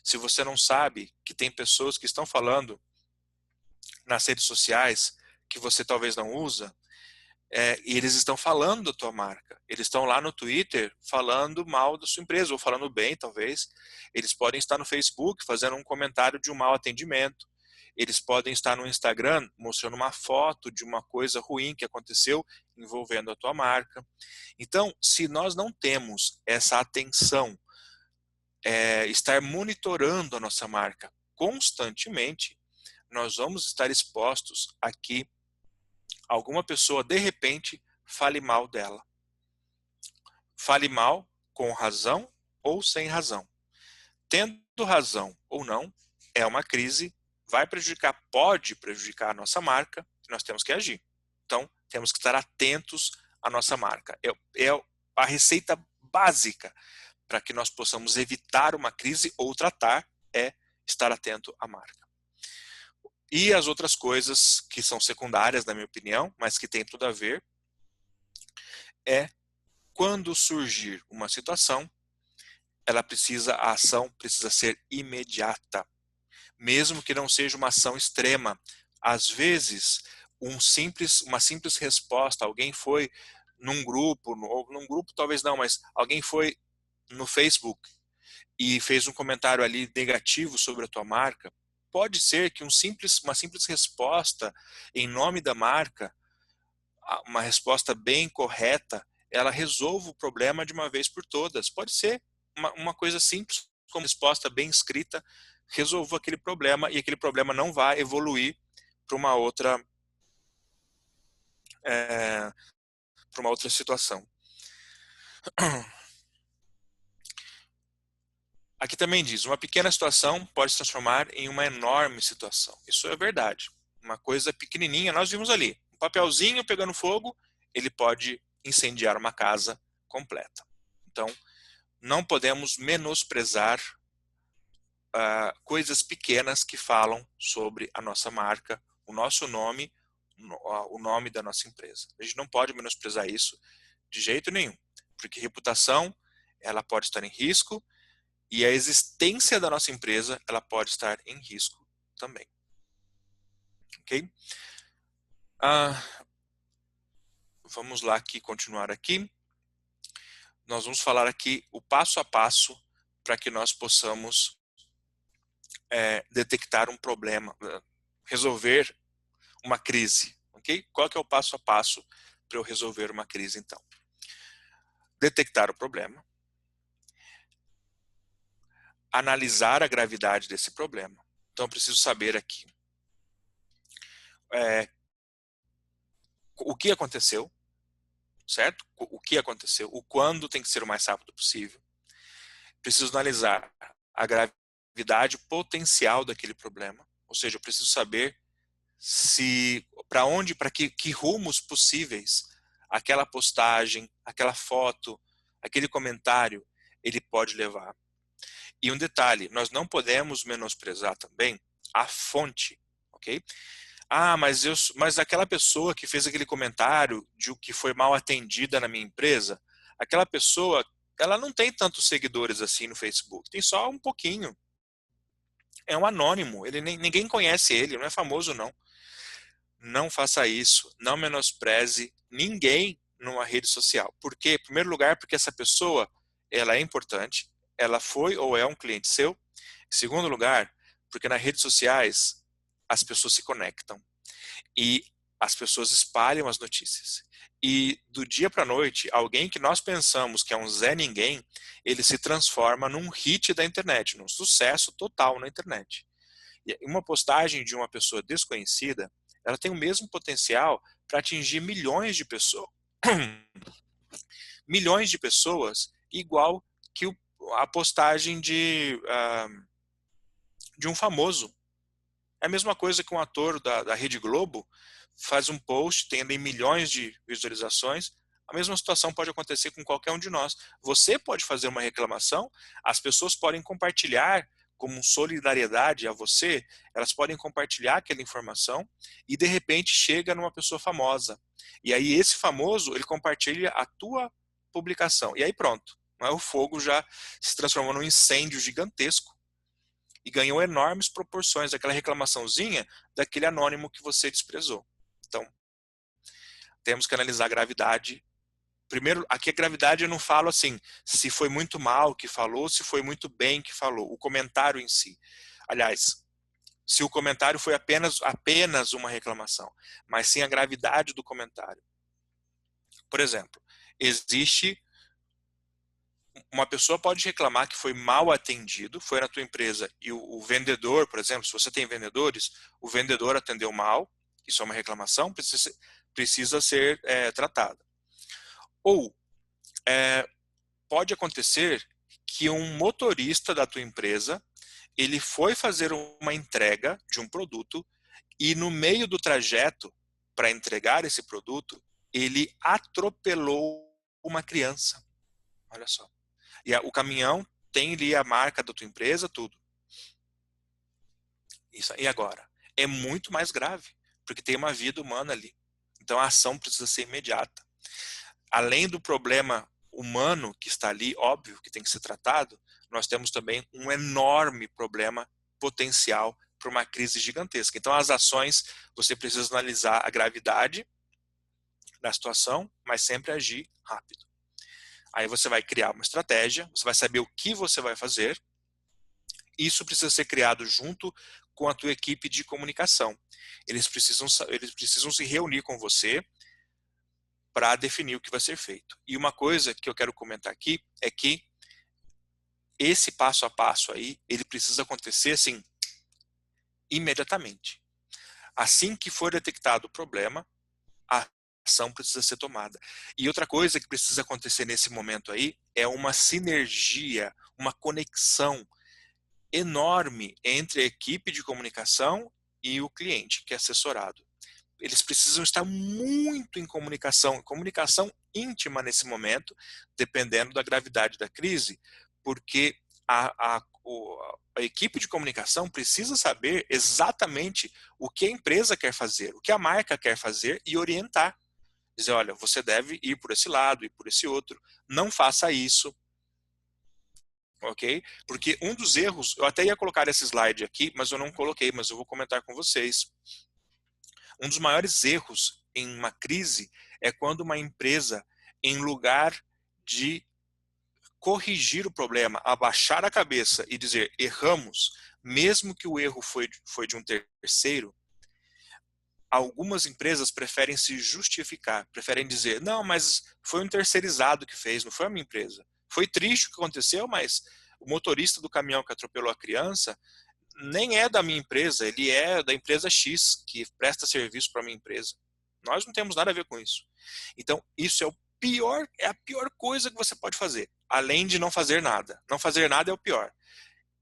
Se você não sabe que tem pessoas que estão falando nas redes sociais que você talvez não usa, e eles estão falando da tua marca. Eles estão lá no Twitter falando mal da sua empresa, ou falando bem, talvez. Eles podem estar no Facebook fazendo um comentário de um mau atendimento. Eles podem estar no Instagram mostrando uma foto de uma coisa ruim que aconteceu envolvendo a tua marca. Então, se nós não temos essa atenção, estar monitorando a nossa marca constantemente, nós vamos estar expostos a que alguma pessoa, de repente, fale mal dela. Fale mal com razão ou sem razão. Tendo razão ou não, é uma crise, pode prejudicar a nossa marca, e nós temos que agir. Então, temos que estar atentos à nossa marca. É a receita básica para que nós possamos evitar uma crise ou tratar, é estar atento à marca. E as outras coisas que são secundárias, na minha opinião, mas que tem tudo a ver, quando surgir uma situação, a ação precisa ser imediata. Mesmo que não seja uma ação extrema. Às vezes, uma simples resposta, alguém foi num grupo talvez não, mas alguém foi no Facebook e fez um comentário ali negativo sobre a tua marca, pode ser que uma simples resposta em nome da marca, uma resposta bem correta, ela resolva o problema de uma vez por todas. Pode ser uma coisa simples, como resposta bem escrita, resolva aquele problema e aquele problema não vai evoluir para uma outra situação. Aqui também diz, uma pequena situação pode se transformar em uma enorme situação. Isso é verdade. Uma coisa pequenininha, nós vimos ali, um papelzinho pegando fogo, ele pode incendiar uma casa completa. Então, não podemos menosprezar coisas pequenas que falam sobre a nossa marca, o nosso nome, o nome da nossa empresa. A gente não pode menosprezar isso de jeito nenhum, porque reputação, ela pode estar em risco, e a existência da nossa empresa, ela pode estar em risco também. Ok? Vamos lá continuar aqui. Nós vamos falar aqui o passo a passo para que nós possamos detectar um problema, resolver uma crise. Ok? Qual que é o passo a passo para eu resolver uma crise, então? Detectar o problema, analisar a gravidade desse problema. Então, eu preciso saber aqui o que aconteceu, certo? O que aconteceu, o quando tem que ser o mais rápido possível. Preciso analisar a gravidade potencial daquele problema, ou seja, eu preciso saber para que rumos possíveis aquela postagem, aquela foto, aquele comentário, ele pode levar. E um detalhe, nós não podemos menosprezar também a fonte, ok? Ah, mas aquela pessoa que fez aquele comentário de que foi mal atendida na minha empresa, aquela pessoa, ela não tem tantos seguidores assim no Facebook, tem só um pouquinho. É um anônimo, ninguém conhece ele, não é famoso não. Não faça isso, não menospreze ninguém numa rede social. Por quê? Em primeiro lugar, porque essa pessoa, ela é importante, ela foi ou é um cliente seu. Em segundo lugar, porque nas redes sociais as pessoas se conectam e as pessoas espalham as notícias. E do dia para a noite, alguém que nós pensamos que é um Zé Ninguém, ele se transforma num hit da internet, num sucesso total na internet. E uma postagem de uma pessoa desconhecida, ela tem o mesmo potencial para atingir milhões de pessoas, milhões de pessoas, igual que a postagem de um famoso. É a mesma coisa que um ator da Rede Globo faz um post, tem ali milhões de visualizações. A mesma situação pode acontecer com qualquer um de nós. Você pode fazer uma reclamação, as pessoas podem compartilhar como solidariedade a você, elas podem compartilhar aquela informação e de repente chega numa pessoa famosa. E aí esse famoso, ele compartilha a tua publicação. E aí pronto, o fogo já se transformou num incêndio gigantesco e ganhou enormes proporções, aquela reclamaçãozinha daquele anônimo que você desprezou. Então, temos que analisar a gravidade. Primeiro, aqui a gravidade eu não falo assim, se foi muito mal que falou, se foi muito bem que falou, o comentário em si. Aliás, se o comentário foi apenas uma reclamação, mas sim a gravidade do comentário. Por exemplo, existe uma pessoa pode reclamar que foi mal atendido, foi na tua empresa e o vendedor, por exemplo, se você tem vendedores, o vendedor atendeu mal, isso é uma reclamação, precisa ser tratada. Ou pode acontecer que um motorista da tua empresa, ele foi fazer uma entrega de um produto e no meio do trajeto para entregar esse produto, ele atropelou uma criança. Olha só. E o caminhão tem ali a marca da tua empresa, tudo. Isso. E agora? É muito mais grave, porque tem uma vida humana ali. Então a ação precisa ser imediata. Além do problema humano que está ali, óbvio que tem que ser tratado, nós temos também um enorme problema potencial para uma crise gigantesca. Então as ações, você precisa analisar a gravidade da situação, mas sempre agir rápido. Aí você vai criar uma estratégia, você vai saber o que você vai fazer. Isso precisa ser criado junto com a tua equipe de comunicação. Eles precisam se reunir com você para definir o que vai ser feito. E uma coisa que eu quero comentar aqui é que esse passo a passo aí, ele precisa acontecer assim, imediatamente. Assim que for detectado o problema, a ação precisa ser tomada. E outra coisa que precisa acontecer nesse momento aí é uma sinergia, uma conexão enorme entre a equipe de comunicação e o cliente que é assessorado. Eles precisam estar muito em comunicação íntima nesse momento, dependendo da gravidade da crise, porque a equipe de comunicação precisa saber exatamente o que a empresa quer fazer, o que a marca quer fazer e orientar. Dizer, olha, você deve ir por esse lado e por esse outro, não faça isso, ok? Porque um dos erros, eu até ia colocar esse slide aqui, mas eu não coloquei, mas eu vou comentar com vocês. Um dos maiores erros em uma crise é quando uma empresa, em lugar de corrigir o problema, abaixar a cabeça e dizer erramos, mesmo que o erro foi de um terceiro, algumas empresas preferem se justificar, preferem dizer, não, mas foi um terceirizado que fez, não foi a minha empresa. Foi triste o que aconteceu, mas o motorista do caminhão que atropelou a criança nem é da minha empresa, ele é da empresa X, que presta serviço para a minha empresa. Nós não temos nada a ver com isso. Então, isso é a pior coisa que você pode fazer, além de não fazer nada. Não fazer nada é o pior.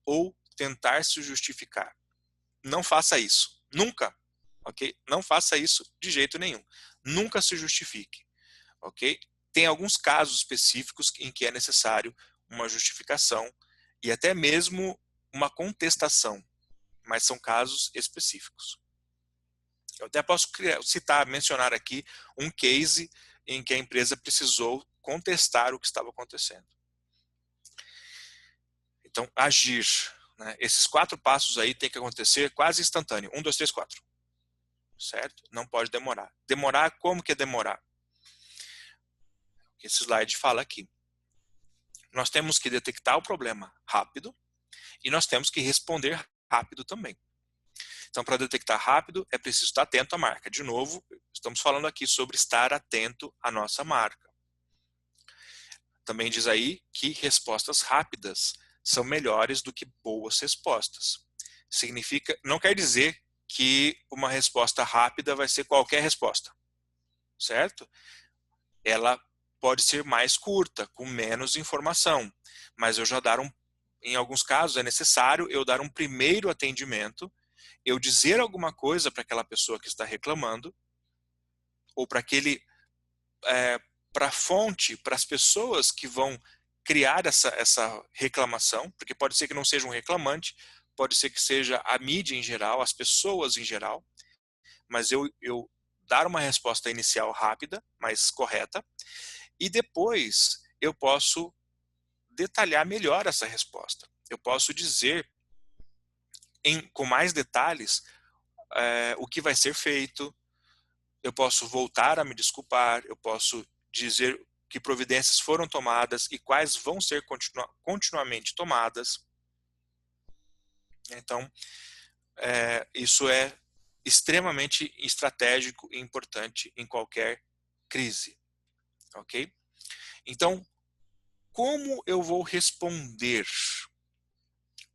Ou tentar se justificar. Não faça isso. Nunca. Ok? Não faça isso de jeito nenhum. Nunca se justifique. Ok? Tem alguns casos específicos em que é necessário uma justificação e até mesmo uma contestação. mas são casos específicos. Eu até posso mencionar aqui um case em que a empresa precisou contestar o que estava acontecendo. Então, agir. Né? Esses 4 passos aí tem que acontecer quase instantâneo. 1, 2, 3, 4. Certo? Não pode demorar. Demorar, como que é demorar? Esse slide fala aqui. Nós temos que detectar o problema rápido e nós temos que responder rápido também. Então, para detectar rápido, é preciso estar atento à marca. De novo, estamos falando aqui sobre estar atento à nossa marca. Também diz aí que respostas rápidas são melhores do que boas respostas. Não quer dizer que uma resposta rápida vai ser qualquer resposta, certo? Ela pode ser mais curta, com menos informação, mas em alguns casos é necessário eu dar um primeiro atendimento, eu dizer alguma coisa para aquela pessoa que está reclamando, ou para a fonte, para as pessoas que vão criar essa reclamação, porque pode ser que não seja um reclamante, pode ser que seja a mídia em geral, as pessoas em geral, mas eu dar uma resposta inicial rápida, mas correta, e depois eu posso detalhar melhor essa resposta. Eu posso dizer com mais detalhes o que vai ser feito, eu posso voltar a me desculpar, eu posso dizer que providências foram tomadas e quais vão ser continuamente tomadas. Então, isso é extremamente estratégico e importante em qualquer crise. Ok? Então, como eu vou responder?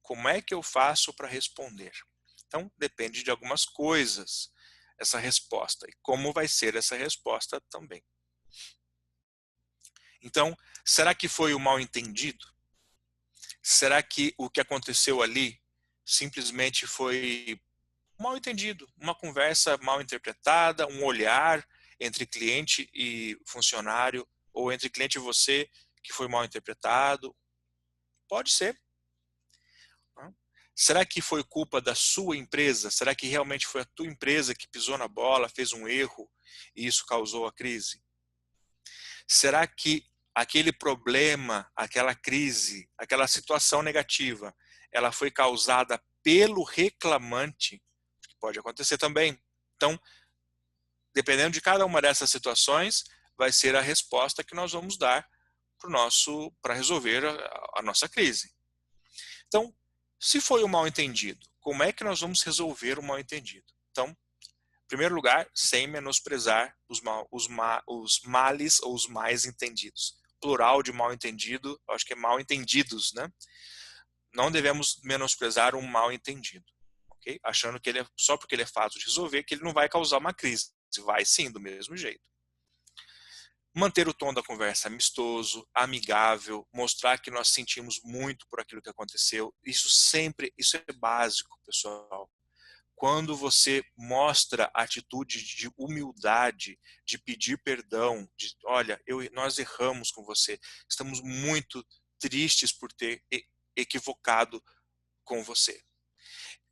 Como é que eu faço para responder? Então, depende de algumas coisas essa resposta e como vai ser essa resposta também. Então, será que foi o mal entendido? Será que o que aconteceu ali simplesmente foi mal entendido, uma conversa mal interpretada, um olhar entre cliente e funcionário, ou entre cliente e você que foi mal interpretado? Pode ser. Será que foi culpa da sua empresa? Será que realmente foi a tua empresa que pisou na bola, fez um erro e isso causou a crise? Será que aquele problema, aquela crise, aquela situação negativa, ela foi causada pelo reclamante? Que pode acontecer também. Então, dependendo de cada uma dessas situações, vai ser a resposta que nós vamos dar para resolver a nossa crise. Então, se foi um mal-entendido, como é que nós vamos resolver o mal-entendido? Então, em primeiro lugar, sem menosprezar os males ou os mais entendidos. Plural de mal-entendido, acho que é mal-entendidos, né? Não devemos menosprezar um mal-entendido, ok? Achando que só porque ele é fácil de resolver, que ele não vai causar uma crise. Vai sim, do mesmo jeito. Manter o tom da conversa amistoso, amigável, mostrar que nós sentimos muito por aquilo que aconteceu. Isso é básico, pessoal. Quando você mostra a atitude de humildade, de pedir perdão, de olha, nós erramos com você, estamos muito tristes por ter equivocado com você.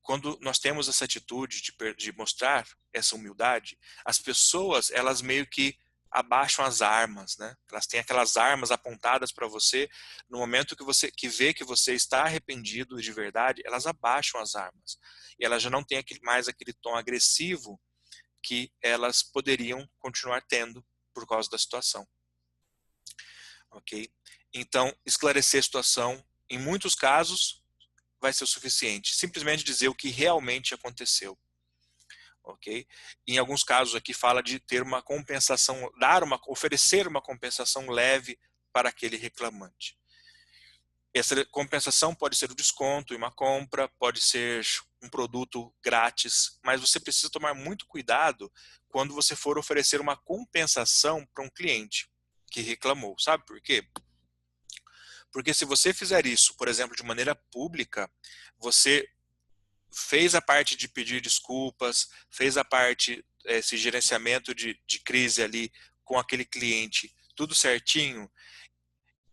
Quando nós temos essa atitude de mostrar essa humildade, as pessoas, elas meio que abaixam as armas, né? Elas têm aquelas armas apontadas para você. No momento que vê que você está arrependido de verdade, elas abaixam as armas. E elas já não têm mais aquele tom agressivo que elas poderiam continuar tendo por causa da situação. Ok? Então, esclarecer a situação, em muitos casos, vai ser o suficiente. Simplesmente dizer o que realmente aconteceu. Ok? Em alguns casos aqui fala de ter uma compensação, oferecer uma compensação leve para aquele reclamante. Essa compensação pode ser o desconto em uma compra, pode ser um produto grátis, mas você precisa tomar muito cuidado quando você for oferecer uma compensação para um cliente que reclamou. Sabe por quê? Porque se você fizer isso, por exemplo, de maneira pública, você fez a parte de pedir desculpas, fez a parte, esse gerenciamento de crise ali com aquele cliente, tudo certinho,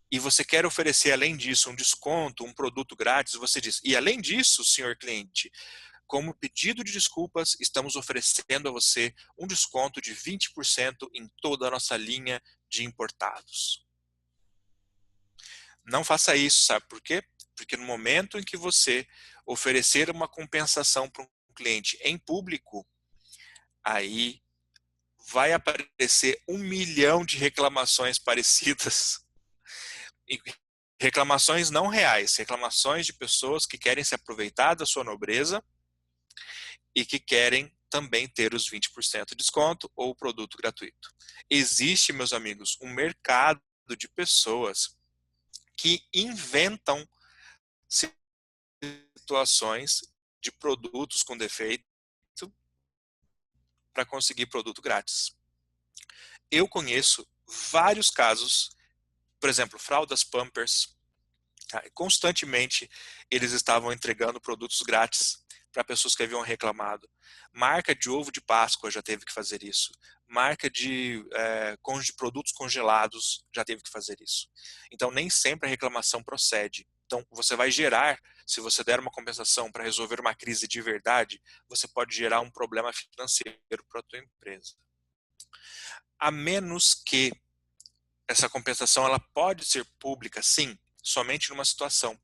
e você quer oferecer, além disso, um desconto, um produto grátis, você diz, e além disso, senhor cliente, como pedido de desculpas, estamos oferecendo a você um desconto de 20% em toda a nossa linha de importados. Não faça isso, sabe por quê? Porque no momento em que você oferecer uma compensação para um cliente em público, aí vai aparecer 1 milhão de reclamações parecidas. E reclamações não reais, reclamações de pessoas que querem se aproveitar da sua nobreza e que querem também ter os 20% de desconto ou produto gratuito. Existe, meus amigos, um mercado de pessoas que inventam situações de produtos com defeito para conseguir produto grátis. Eu conheço vários casos, por exemplo, fraldas Pampers. Constantemente eles estavam entregando produtos grátis para pessoas que haviam reclamado. Marca de ovo de Páscoa já teve que fazer isso. Marca de produtos congelados já teve que fazer isso. Então nem sempre a reclamação procede. Então você vai gerar, se você der uma compensação para resolver uma crise de verdade, você pode gerar um problema financeiro para a tua empresa. A menos que essa compensação ela pode ser pública, sim, somente numa situação.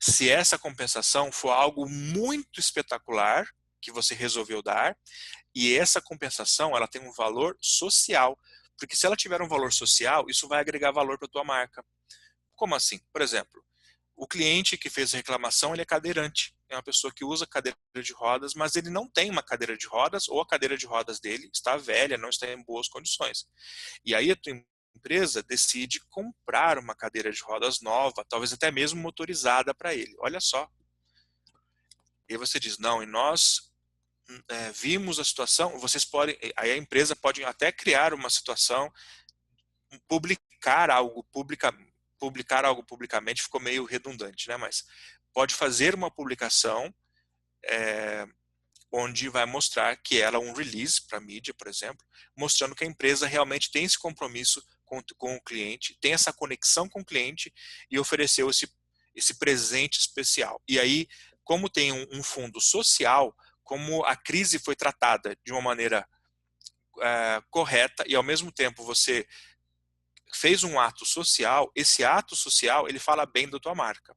Se essa compensação for algo muito espetacular que você resolveu dar, e essa compensação ela tem um valor social, porque se ela tiver um valor social, isso vai agregar valor para a tua marca. Como assim? Por exemplo, o cliente que fez a reclamação, ele é cadeirante, é uma pessoa que usa cadeira de rodas, mas ele não tem uma cadeira de rodas, ou a cadeira de rodas dele está velha, não está em boas condições. E aí a tua empresa decide comprar uma cadeira de rodas nova, talvez até mesmo motorizada para ele. Olha só. E aí você diz, não, e nós vimos a situação, vocês podem, aí a empresa pode até criar uma situação, publicar algo publicamente ficou meio redundante, né? Mas pode fazer uma publicação onde vai mostrar que ela é um release para a mídia, por exemplo, mostrando que a empresa realmente tem esse compromisso com o cliente, tem essa conexão com o cliente e ofereceu esse presente especial. E aí, como tem um fundo social, como a crise foi tratada de uma maneira correta e ao mesmo tempo você fez um ato social, esse ato social ele fala bem da tua marca.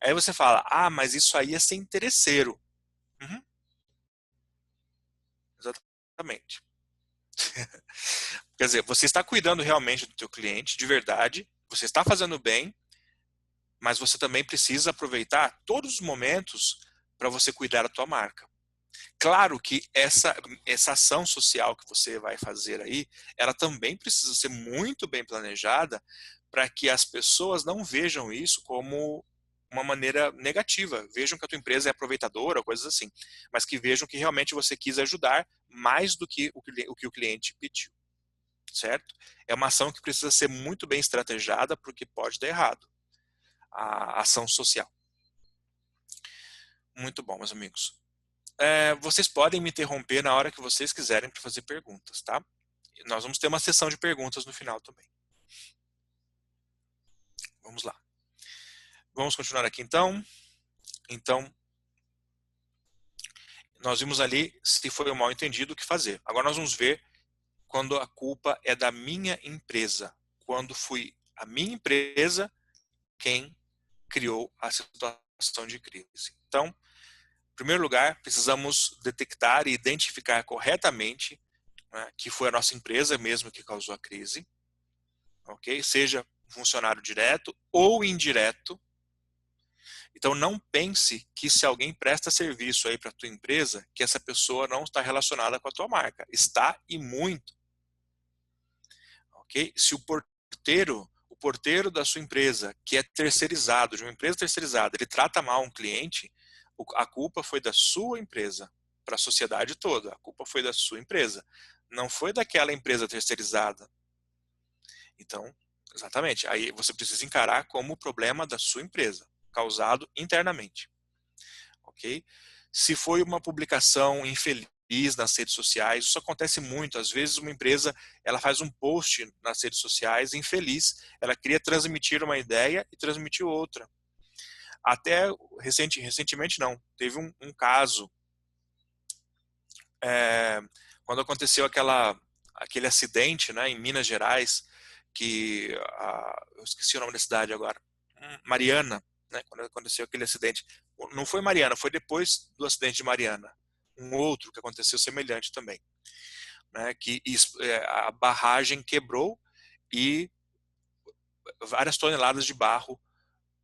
Aí você fala, mas isso aí é ser interesseiro. Uhum. Exatamente. Quer dizer, você está cuidando realmente do teu cliente, de verdade, você está fazendo bem, mas você também precisa aproveitar todos os momentos para você cuidar da tua marca. Claro que essa ação social que você vai fazer aí, ela também precisa ser muito bem planejada para que as pessoas não vejam isso como uma maneira negativa, vejam que a tua empresa é aproveitadora, coisas assim, mas que vejam que realmente você quis ajudar mais do que o que o cliente pediu, certo? É uma ação que precisa ser muito bem estrategizada porque pode dar errado, a ação social. Muito bom, meus amigos. Vocês podem me interromper na hora que vocês quiserem para fazer perguntas, tá? Nós vamos ter uma sessão de perguntas no final também. Vamos lá. Vamos continuar aqui então. Então, nós vimos ali se foi um mal entendido o que fazer. Agora nós vamos ver quando a culpa é da minha empresa. Quando foi a minha empresa quem criou a situação de crise. Então, em primeiro lugar, precisamos detectar e identificar corretamente que foi a nossa empresa mesmo que causou a crise, ok? Seja funcionário direto ou indireto. Então não pense que se alguém presta serviço aí para a tua empresa, que essa pessoa não está relacionada com a tua marca. Está e muito. Ok? Se o porteiro da sua empresa, que é terceirizado, de uma empresa terceirizada, ele trata mal um cliente, a culpa foi da sua empresa, para a sociedade toda. A culpa foi da sua empresa. Não foi daquela empresa terceirizada. Então, exatamente, aí você precisa encarar como problema da sua empresa, causado internamente. Ok? Se foi uma publicação infeliz nas redes sociais, isso acontece muito. Às vezes uma empresa ela faz um post nas redes sociais infeliz, ela queria transmitir uma ideia e transmitiu outra. Até recentemente não. Teve um caso, quando aconteceu aquele acidente, né, em Minas Gerais, que eu esqueci o nome da cidade agora, Mariana, né, quando aconteceu aquele acidente. Não foi Mariana, foi depois do acidente de Mariana. Um outro que aconteceu semelhante também, né, que a barragem quebrou e várias toneladas de barro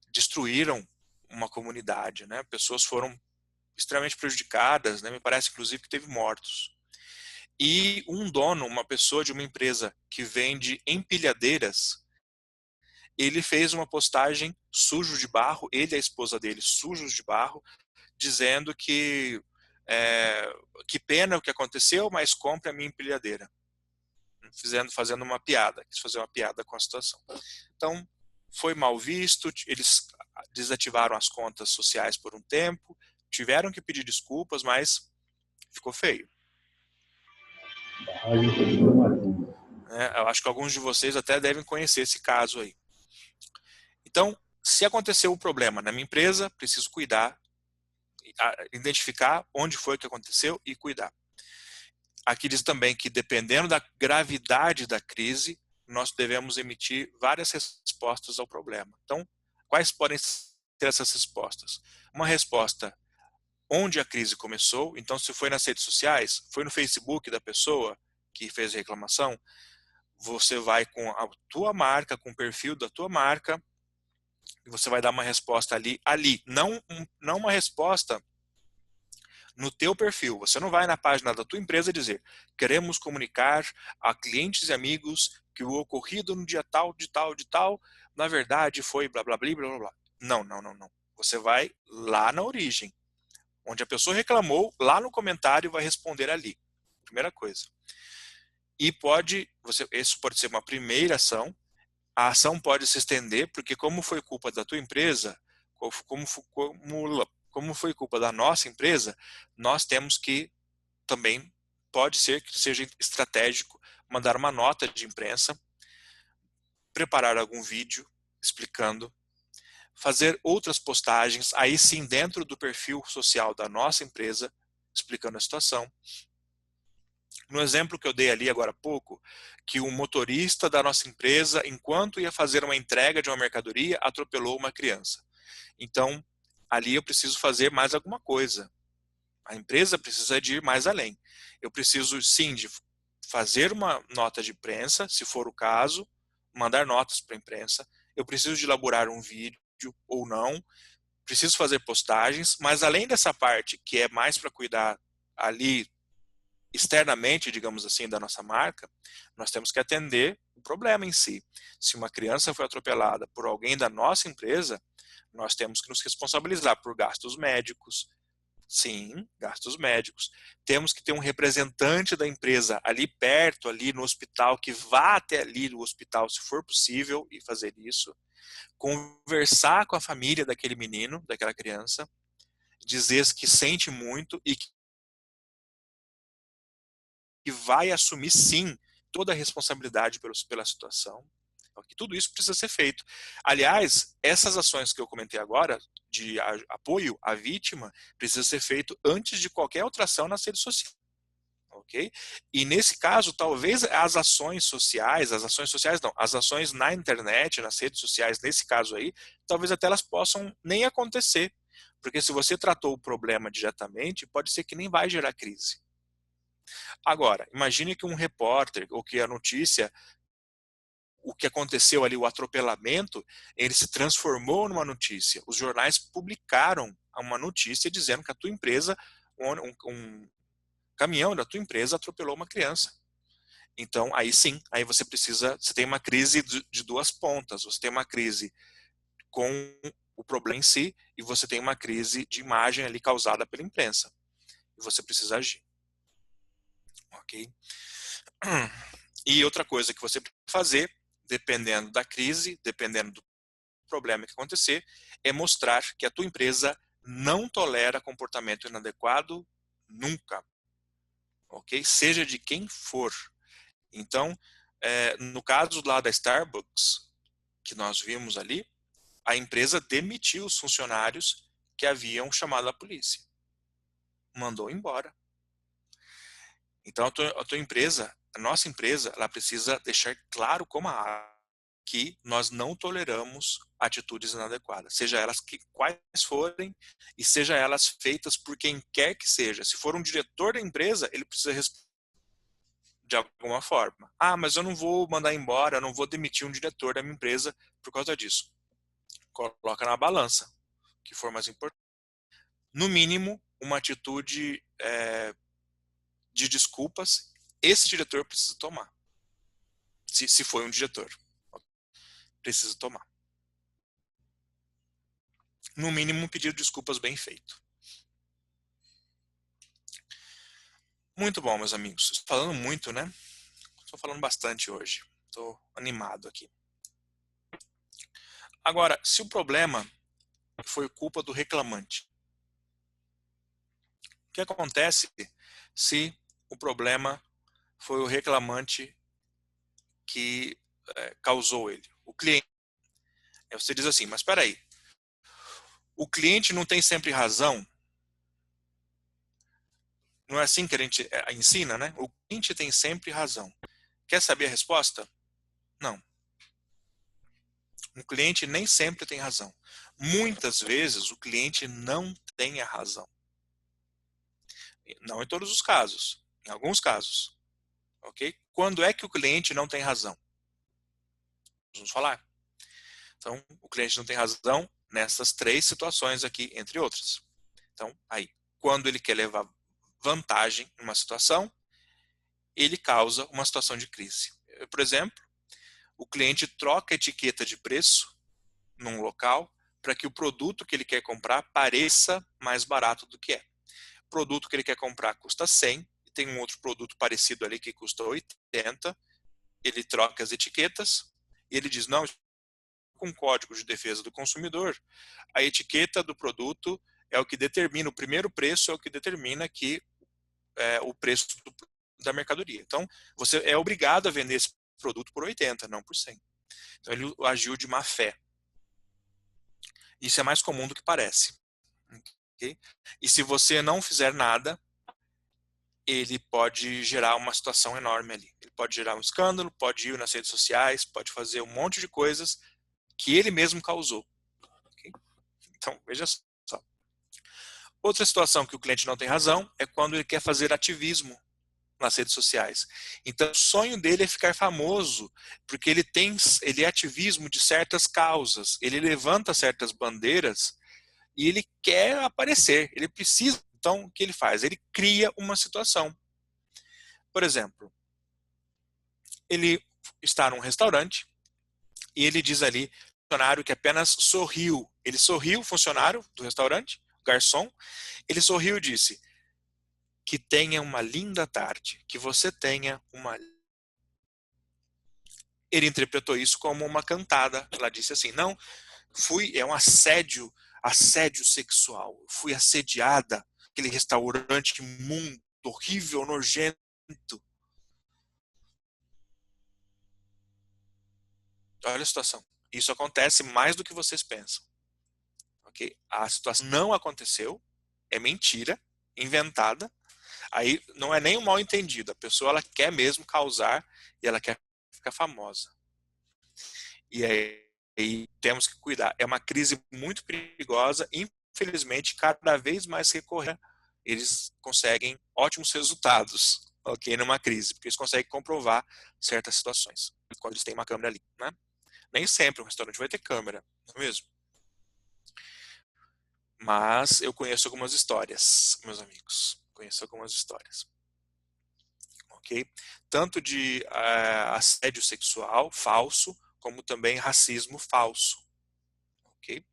destruíram uma comunidade, né? Pessoas foram extremamente prejudicadas, né? Me parece inclusive que teve mortos. E um dono, uma pessoa de uma empresa que vende empilhadeiras, ele fez uma postagem sujo de barro, ele e a esposa dele sujos de barro, dizendo que pena o que aconteceu, mas compre a minha empilhadeira. Fazendo uma piada, quis fazer uma piada com a situação. Então, foi mal visto, eles desativaram as contas sociais por um tempo, tiveram que pedir desculpas, mas ficou feio. Eu acho que alguns de vocês até devem conhecer esse caso aí. Então, se aconteceu um problema na minha empresa, preciso cuidar, identificar onde foi que aconteceu e cuidar. Aqui diz também que, dependendo da gravidade da crise, nós devemos emitir várias respostas ao problema. Então, quais podem ser essas respostas? Uma resposta onde a crise começou. Então, se foi nas redes sociais, foi no Facebook da pessoa que fez a reclamação, você vai com a tua marca, com o perfil da tua marca, e você vai dar uma resposta ali. Não uma resposta no teu perfil. Você não vai na página da tua empresa dizer: queremos comunicar a clientes e amigos que o ocorrido no dia tal, de tal, de tal, na verdade foi blá, blá, blá, blá, blá. Não. Você vai lá na origem, onde a pessoa reclamou, lá no comentário vai responder ali. Primeira coisa. E isso pode ser uma primeira ação. A ação pode se estender, porque como foi culpa da tua empresa, como foi culpa da nossa empresa, nós temos que também, pode ser que seja estratégico, mandar uma nota de imprensa, preparar algum vídeo explicando, fazer outras postagens, aí sim dentro do perfil social da nossa empresa, explicando a situação. No exemplo que eu dei ali agora há pouco, que um motorista da nossa empresa, enquanto ia fazer uma entrega de uma mercadoria, atropelou uma criança. Então, ali eu preciso fazer mais alguma coisa. A empresa precisa de ir mais além. Eu preciso, sim, de fazer uma nota de imprensa, se for o caso, mandar notas para a imprensa. Eu preciso de elaborar um vídeo ou não. Preciso fazer postagens, mas além dessa parte, que é mais para cuidar ali externamente, digamos assim, da nossa marca, nós temos que atender o problema em si. Se uma criança foi atropelada por alguém da nossa empresa, nós temos que nos responsabilizar por gastos médicos. Sim, gastos médicos. Temos que ter um representante da empresa ali perto, ali no hospital, que vá até ali no hospital, se for possível, e fazer isso. Conversar com a família daquele menino, daquela criança, dizer que sente muito e que vai assumir, sim, toda a responsabilidade pela situação. Tudo isso precisa ser feito. Aliás, essas ações que eu comentei agora, de apoio à vítima, precisa ser feito antes de qualquer outra ação nas redes sociais. Ok? E nesse caso, talvez as ações sociais não, as ações na internet, nas redes sociais, nesse caso aí, talvez até elas possam nem acontecer. Porque se você tratou o problema diretamente, pode ser que nem vai gerar crise. Agora, imagine que um repórter, ou que a notícia, o que aconteceu ali, o atropelamento, ele se transformou numa notícia. Os jornais publicaram uma notícia dizendo que a tua empresa, um caminhão da tua empresa atropelou uma criança. Então, aí sim, aí você tem uma crise de duas pontas. Você tem uma crise com o problema em si e você tem uma crise de imagem ali causada pela imprensa. E você precisa agir. Ok? E outra coisa que você precisa fazer, dependendo da crise, dependendo do problema que acontecer, é mostrar que a tua empresa não tolera comportamento inadequado nunca. Ok? Seja de quem for. Então, no caso lá da Starbucks, que nós vimos ali, a empresa demitiu os funcionários que haviam chamado a polícia. Mandou embora. Então a tua empresa, a nossa empresa, ela precisa deixar claro como a área que nós não toleramos atitudes inadequadas, seja elas quais forem e seja elas feitas por quem quer que seja. Se for um diretor da empresa, ele precisa responder de alguma forma. Ah, mas eu não vou mandar embora, eu não vou demitir um diretor da minha empresa por causa disso. Coloca na balança, o que for mais importante. No mínimo, uma atitude de desculpas, esse diretor precisa tomar. Se foi um diretor, precisa tomar. No mínimo, um pedido de desculpas bem feito. Muito bom, meus amigos. Estou falando muito, né? Estou falando bastante hoje. Estou animado aqui. Agora, se o problema foi culpa do reclamante, o que acontece se o problema foi o reclamante que causou ele? O cliente. Aí você diz assim, mas espera aí, o cliente não tem sempre razão? Não é assim que a gente ensina, né? O cliente tem sempre razão. Quer saber a resposta? Não. O cliente nem sempre tem razão. Muitas vezes o cliente não tem a razão. Não em todos os casos, em alguns casos. Ok? Quando é que o cliente não tem razão? Vamos falar. Então, o cliente não tem razão nessas 3 situações aqui, entre outras. Então, aí, quando ele quer levar vantagem em uma situação, ele causa uma situação de crise. Por exemplo, o cliente troca a etiqueta de preço num local para que o produto que ele quer comprar pareça mais barato do que é. O produto que ele quer comprar custa 100 e tem um outro produto parecido ali que custa 80, ele troca as etiquetas e ele diz, não, com código de defesa do consumidor, a etiqueta do produto é o que determina, o primeiro preço é o que determina que o preço da mercadoria. Então, você é obrigado a vender esse produto por 80, não por 100. Então, ele agiu de má fé. Isso é mais comum do que parece. Okay? E se você não fizer nada, ele pode gerar uma situação enorme ali. Ele pode gerar um escândalo, pode ir nas redes sociais, pode fazer um monte de coisas que ele mesmo causou. Okay? Então, veja só. Outra situação que o cliente não tem razão é quando ele quer fazer ativismo nas redes sociais. Então, o sonho dele é ficar famoso, porque ele é ativismo de certas causas, ele levanta certas bandeiras e ele quer aparecer, ele precisa. Então, o que ele faz? Ele cria uma situação. Por exemplo, ele está num restaurante e ele diz ali, funcionário que apenas sorriu. Ele sorriu, funcionário do restaurante, garçom, ele sorriu e disse, que tenha uma linda tarde, que você tenha uma... Ele interpretou isso como uma cantada. Ela disse assim, não, é um assédio sexual. Fui assediada, aquele restaurante imundo, horrível, nojento. Olha a situação. Isso acontece mais do que vocês pensam. Okay? A situação não aconteceu, é mentira, inventada. Aí não é nem um mal entendido. A pessoa ela quer mesmo causar e ela quer ficar famosa. E aí temos que cuidar. É uma crise muito perigosa. Infelizmente, cada vez mais recorrente, eles conseguem ótimos resultados, ok, numa crise, porque eles conseguem comprovar certas situações quando eles têm uma câmera ali, né? Nem sempre um restaurante vai ter câmera, não é mesmo? Mas eu conheço algumas histórias, meus amigos. Conheço algumas histórias. Ok? Tanto de assédio sexual falso, como também racismo falso. Ok?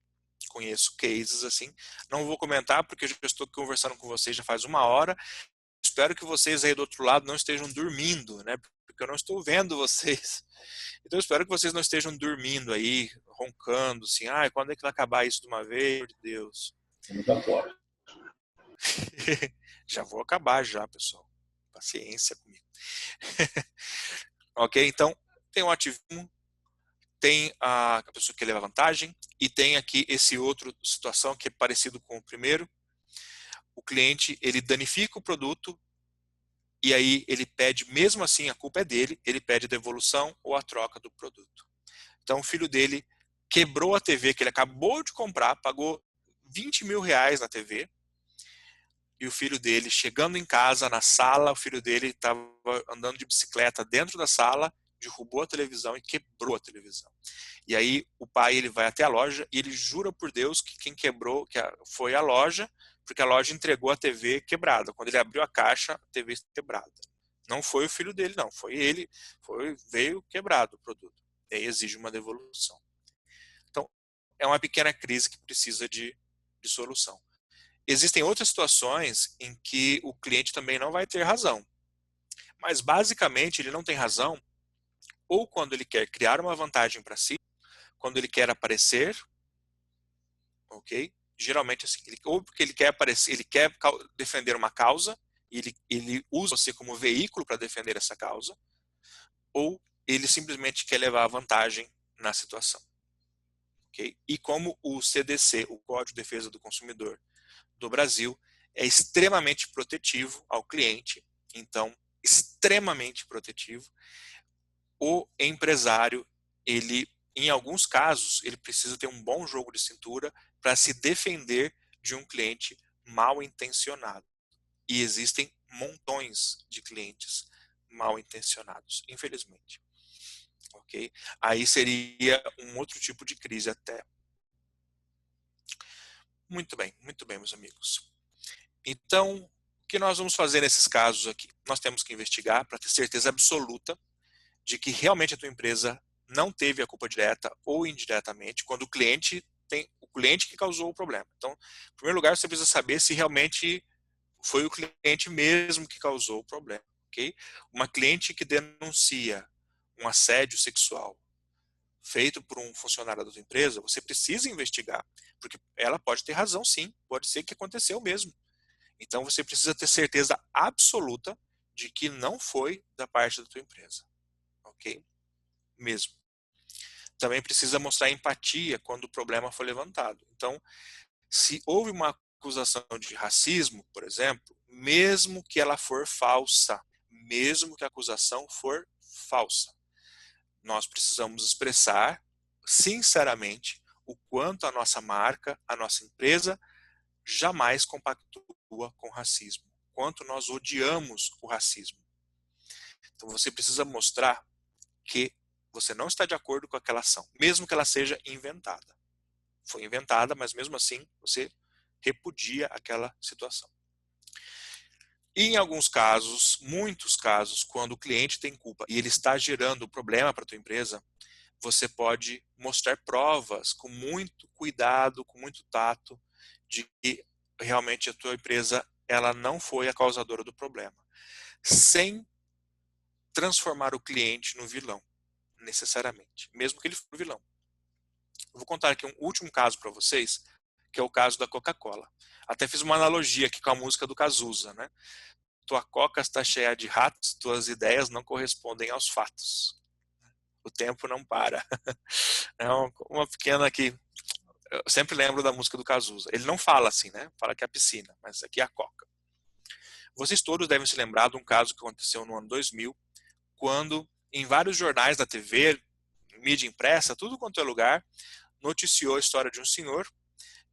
Conheço cases assim. Não vou comentar porque eu já estou conversando com vocês já faz 1 hora. Espero que vocês aí do outro lado não estejam dormindo, né? Porque eu não estou vendo vocês. Então eu espero que vocês não estejam dormindo aí, roncando, assim, quando é que vai acabar isso de uma vez? Meu Deus. Muita forte. Já vou acabar já, pessoal. Paciência comigo. Ok? Então, tem um ativismo tem a pessoa que leva vantagem e tem aqui esse outro situação que é parecido com o primeiro. O cliente, ele danifica o produto e aí ele pede, mesmo assim a culpa é dele, ele pede a devolução ou a troca do produto. Então o filho dele quebrou a TV que ele acabou de comprar, pagou 20 mil reais na TV, e o filho dele, chegando em casa, na sala, o filho dele estava andando de bicicleta dentro da sala, derrubou a televisão e quebrou a televisão. E aí o pai, ele vai até a loja e ele jura por Deus que quem quebrou foi a loja, porque a loja entregou a TV quebrada. Quando ele abriu a caixa, a TV estava quebrada. Não foi o filho dele, não. Foi ele, veio quebrado o produto. E aí exige uma devolução. Então, é uma pequena crise que precisa de solução. Existem outras situações em que o cliente também não vai ter razão. Mas, basicamente, ele não tem razão ou quando ele quer criar uma vantagem para si, quando ele quer aparecer, ok? Geralmente, assim, ou porque ele quer aparecer, ele quer defender uma causa, ele usa você como veículo para defender essa causa, ou ele simplesmente quer levar a vantagem na situação. Okay? E como o CDC, o Código de Defesa do Consumidor do Brasil, é extremamente protetivo ao cliente, então, extremamente protetivo, o empresário, ele, em alguns casos, ele precisa ter um bom jogo de cintura para se defender de um cliente mal intencionado. E existem montões de clientes mal intencionados, infelizmente. Ok? Aí seria um outro tipo de crise até. Muito bem, meus amigos. Então, o que nós vamos fazer nesses casos aqui? Nós temos que investigar para ter certeza absoluta de que realmente a tua empresa não teve a culpa direta ou indiretamente, quando o cliente que causou o problema. Então, em primeiro lugar, você precisa saber se realmente foi o cliente mesmo que causou o problema, ok? Uma cliente que denuncia um assédio sexual feito por um funcionário da tua empresa, você precisa investigar, porque ela pode ter razão sim, pode ser que aconteceu mesmo. Então você precisa ter certeza absoluta de que não foi da parte da tua empresa, ok? Mesmo. Também precisa mostrar empatia quando o problema foi levantado. Então, se houve uma acusação de racismo, por exemplo, mesmo que ela for falsa, mesmo que a acusação for falsa, nós precisamos expressar sinceramente o quanto a nossa marca, a nossa empresa jamais compactua com racismo, quanto nós odiamos o racismo. Então você precisa mostrar que você não está de acordo com aquela ação, mesmo que ela seja inventada. Foi inventada, mas mesmo assim você repudia aquela situação. E em alguns casos, muitos casos, quando o cliente tem culpa e ele está gerando problema para a tua empresa, você pode mostrar provas com muito cuidado, com muito tato, de que realmente a tua empresa ela não foi a causadora do problema, sem transformar o cliente no vilão, necessariamente, mesmo que ele for o vilão. Eu vou contar aqui um último caso para vocês, que é o caso da Coca-Cola. Até fiz uma analogia aqui com a música do Cazuza, né? Tua coca está cheia de ratos, tuas ideias não correspondem aos fatos. O tempo não para. É uma pequena que eu sempre lembro da música do Cazuza. Ele não fala assim, né? Fala que é a piscina, mas aqui é a coca. Vocês todos devem se lembrar de um caso que aconteceu no ano 2000, quando em vários jornais da TV, mídia impressa, tudo quanto é lugar, noticiou a história de um senhor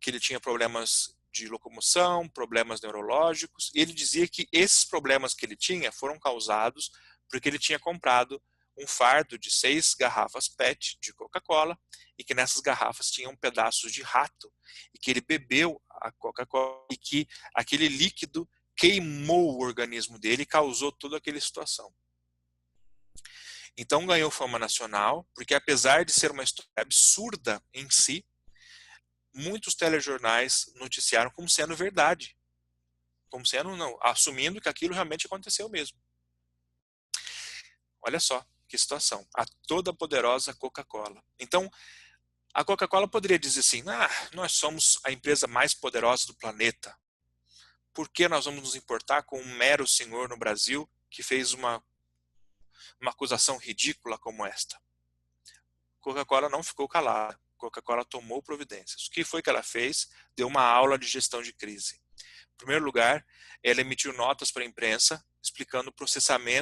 que ele tinha problemas de locomoção, problemas neurológicos, e ele dizia que esses problemas que ele tinha foram causados porque ele tinha comprado um fardo de 6 garrafas PET de Coca-Cola e que nessas garrafas tinham pedaços de rato e que ele bebeu a Coca-Cola e que aquele líquido queimou o organismo dele e causou toda aquela situação. Então ganhou fama nacional, porque apesar de ser uma história absurda em si, muitos telejornais noticiaram como sendo verdade. Como sendo, não, assumindo que aquilo realmente aconteceu mesmo. Olha só que situação. A toda poderosa Coca-Cola. Então, a Coca-Cola poderia dizer assim, nós somos a empresa mais poderosa do planeta. Por que nós vamos nos importar com um mero senhor no Brasil que fez uma acusação ridícula como esta? Coca-Cola não ficou calada. Coca-Cola tomou providências. O que foi que ela fez? Deu uma aula de gestão de crise. Em primeiro lugar, ela emitiu notas para a imprensa explicando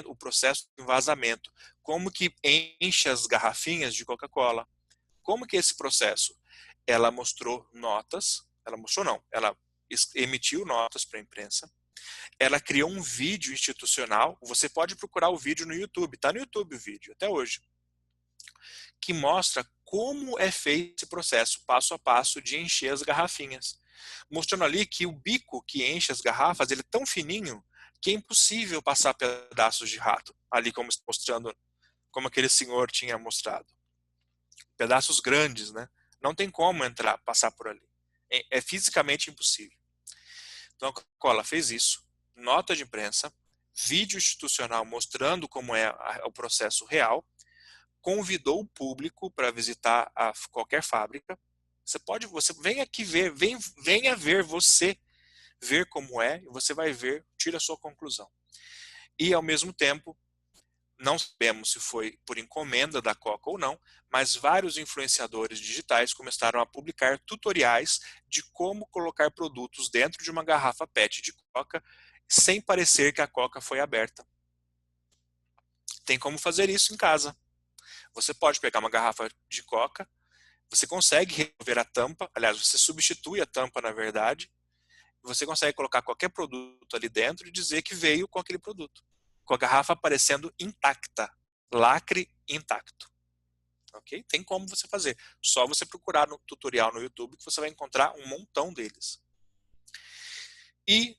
o processo de vazamento, como que enche as garrafinhas de Coca-Cola. Como que é esse processo? Ela mostrou notas, ela emitiu notas para a imprensa, ela criou um vídeo institucional, você pode procurar o vídeo no YouTube, está no YouTube o vídeo, até hoje, que mostra como é feito esse processo, passo a passo, de encher as garrafinhas. Mostrando ali que o bico que enche as garrafas, ele é tão fininho que é impossível passar pedaços de rato, ali como mostrando, como aquele senhor tinha mostrado. Pedaços grandes, né? Não tem como entrar, passar por ali. É fisicamente impossível. Então a Coca-Cola fez isso, nota de imprensa, vídeo institucional mostrando como é o processo real, convidou o público para visitar qualquer fábrica. Você vem aqui ver, venha ver você, ver como é, e você vai ver, tira a sua conclusão. E ao mesmo tempo, não sabemos se foi por encomenda da Coca ou não, mas vários influenciadores digitais começaram a publicar tutoriais de como colocar produtos dentro de uma garrafa PET de Coca sem parecer que a Coca foi aberta. Tem como fazer isso em casa. Você pode pegar uma garrafa de Coca, você consegue remover a tampa, aliás, você substitui a tampa na verdade, você consegue colocar qualquer produto ali dentro e dizer que veio com aquele produto, com a garrafa aparecendo intacta, lacre intacto. Ok? Tem como você fazer. Só você procurar no tutorial no YouTube que você vai encontrar um montão deles. E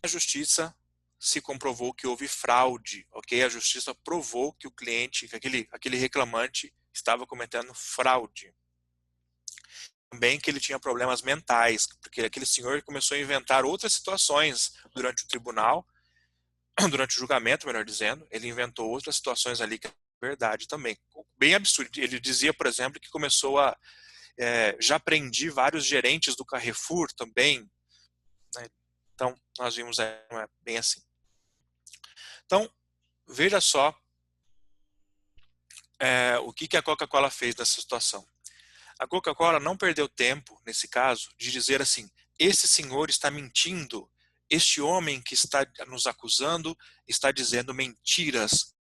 a justiça se comprovou que houve fraude, ok? A justiça provou que o cliente, que aquele reclamante estava cometendo fraude. Também que ele tinha problemas mentais, porque aquele senhor começou a inventar outras situações durante o tribunal, durante o julgamento, melhor dizendo, ele inventou outras situações ali que é verdade também. Bem absurdo. Ele dizia, por exemplo, que começou a... já prendi vários gerentes do Carrefour também, né? Então, nós vimos não é bem assim. Então, veja só o que a Coca-Cola fez nessa situação. A Coca-Cola não perdeu tempo, nesse caso, de dizer assim, esse senhor está mentindo, este homem que está nos acusando está dizendo mentiras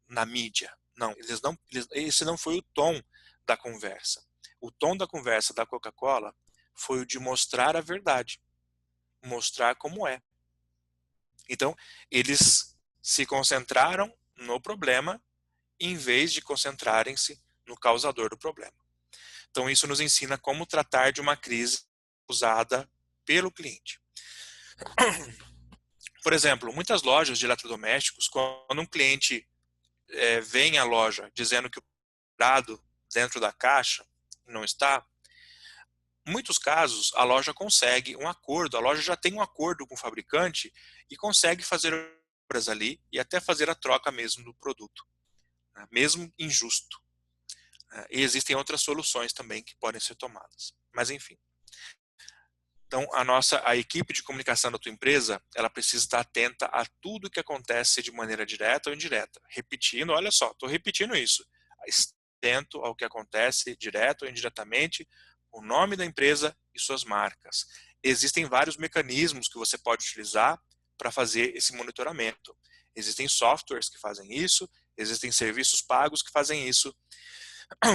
na mídia. Não, esse não foi o tom da conversa. O tom da conversa da Coca-Cola foi o de mostrar a verdade, mostrar como é. Então, eles se concentraram no problema em vez de concentrarem-se no causador do problema. Então, isso nos ensina como tratar de uma crise causada pelo cliente. Por exemplo, muitas lojas de eletrodomésticos, quando um cliente vem à loja dizendo que o produto dentro da caixa não está, em muitos casos a loja consegue um acordo, a loja já tem um acordo com o fabricante e consegue fazer compras ali e até fazer a troca mesmo do produto, né? Mesmo injusto. E existem outras soluções também que podem ser tomadas. Mas enfim. Então, a equipe de comunicação da tua empresa, ela precisa estar atenta a tudo que acontece de maneira direta ou indireta. Repetindo, olha só, estou repetindo isso. Atento ao que acontece direto ou indiretamente, o nome da empresa e suas marcas. Existem vários mecanismos que você pode utilizar para fazer esse monitoramento. Existem softwares que fazem isso, existem serviços pagos que fazem isso.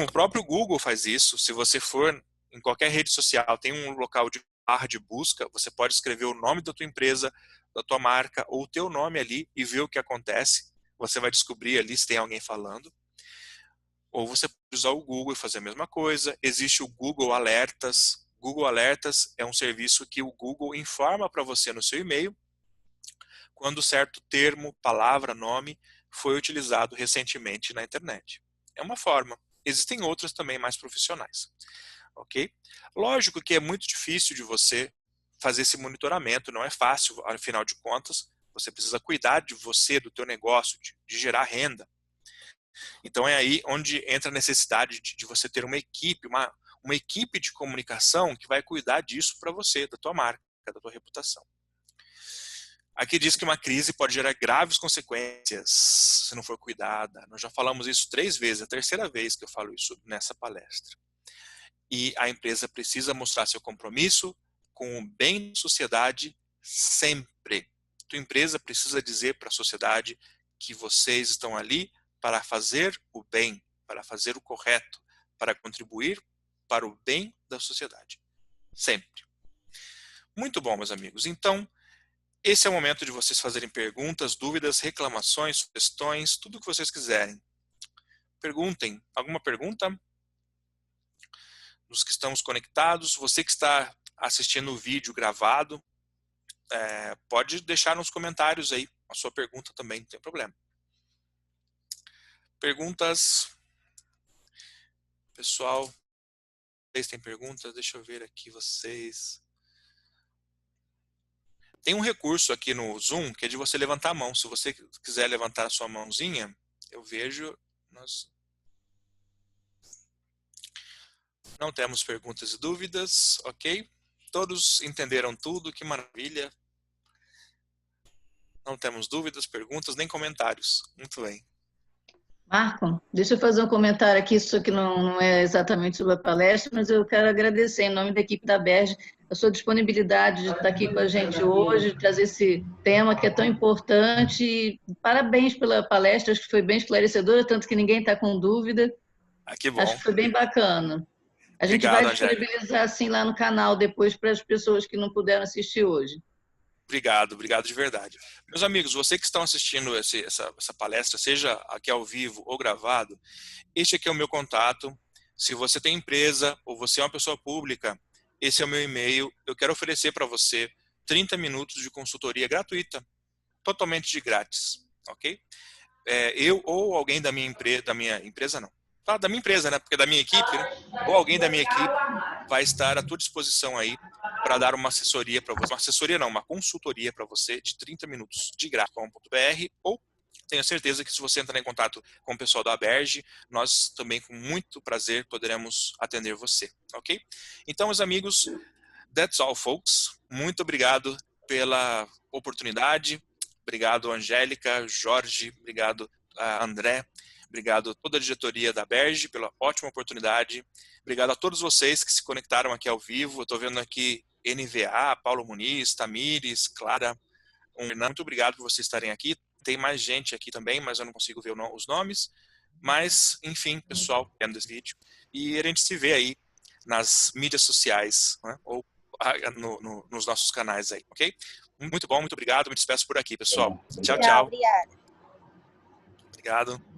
O próprio Google faz isso. Se você for em qualquer rede social, tem um local de barra de busca, você pode escrever o nome da tua empresa, da tua marca, ou o teu nome ali e ver o que acontece. Você vai descobrir ali se tem alguém falando. Ou você pode usar o Google e fazer a mesma coisa. Existe o Google Alertas. Google Alertas é um serviço que o Google informa para você no seu e-mail quando certo termo, palavra, nome foi utilizado recentemente na internet. É uma forma. Existem outras também mais profissionais. Ok? Lógico que é muito difícil de você fazer esse monitoramento, não é fácil, afinal de contas, você precisa cuidar de você, do teu negócio, de gerar renda. Então é aí onde entra a necessidade de você ter uma equipe, uma equipe de comunicação que vai cuidar disso para você, da tua marca, da tua reputação. Aqui diz que uma crise pode gerar graves consequências se não for cuidada. Nós já falamos isso 3 vezes, é a terceira vez que eu falo isso nessa palestra. E a empresa precisa mostrar seu compromisso com o bem da sociedade sempre. Tua empresa precisa dizer para a sociedade que vocês estão ali para fazer o bem, para fazer o correto, para contribuir para o bem da sociedade. Sempre. Muito bom, meus amigos. Então, esse é o momento de vocês fazerem perguntas, dúvidas, reclamações, sugestões, tudo o que vocês quiserem. Perguntem. Alguma pergunta? Nos que estamos conectados, você que está assistindo o vídeo gravado, pode deixar nos comentários aí a sua pergunta também, não tem problema. Perguntas? Pessoal, vocês têm perguntas? Deixa eu ver aqui vocês. Tem um recurso aqui no Zoom que é de você levantar a mão. Se você quiser levantar a sua mãozinha, eu vejo... Nós não temos perguntas e dúvidas, ok? Todos entenderam tudo, que maravilha. Não temos dúvidas, perguntas, nem comentários. Muito bem. Marco, deixa eu fazer um comentário aqui, isso aqui não é exatamente sobre a palestra, mas eu quero agradecer em nome da equipe da Berge a sua disponibilidade de estar aqui com a gente hoje, de trazer esse tema que é tão importante. E parabéns pela palestra, acho que foi bem esclarecedora, tanto que ninguém está com dúvida. Que bom. Acho que foi bem bacana. A gente Obrigado, vai disponibilizar assim lá no canal depois para as pessoas que não puderam assistir hoje. Obrigado de verdade. Meus amigos, você que estão assistindo essa palestra, seja aqui ao vivo ou gravado, este aqui é o meu contato. Se você tem empresa ou você é uma pessoa pública, esse é o meu e-mail. Eu quero oferecer para você 30 minutos de consultoria gratuita, totalmente de grátis, ok? Eu ou alguém da minha empresa não. Tá, da minha empresa, né? Porque da minha equipe, né? Ou alguém da minha equipe vai estar à tua disposição aí para dar uma assessoria para você. Uma assessoria não, uma consultoria para você de 30 minutos de grátis.com.br, ou tenho certeza que se você entrar em contato com o pessoal da Berge, nós também com muito prazer poderemos atender você, ok? Então, meus amigos, that's all, folks. Muito obrigado pela oportunidade. Obrigado, Angélica, Jorge, obrigado, André. Obrigado a toda a diretoria da Berge pela ótima oportunidade. Obrigado a todos vocês que se conectaram aqui ao vivo. Eu estou vendo aqui NVA, Paulo Muniz, Tamires, Clara, muito obrigado por vocês estarem aqui. Tem mais gente aqui também, mas eu não consigo ver os nomes. Mas, enfim, pessoal, vendo desse vídeo. E a gente se vê aí nas mídias sociais, né? Ou nos nossos canais aí, ok? Muito bom, muito obrigado. Me despeço por aqui, pessoal. Tchau, tchau. Obrigada. Obrigado.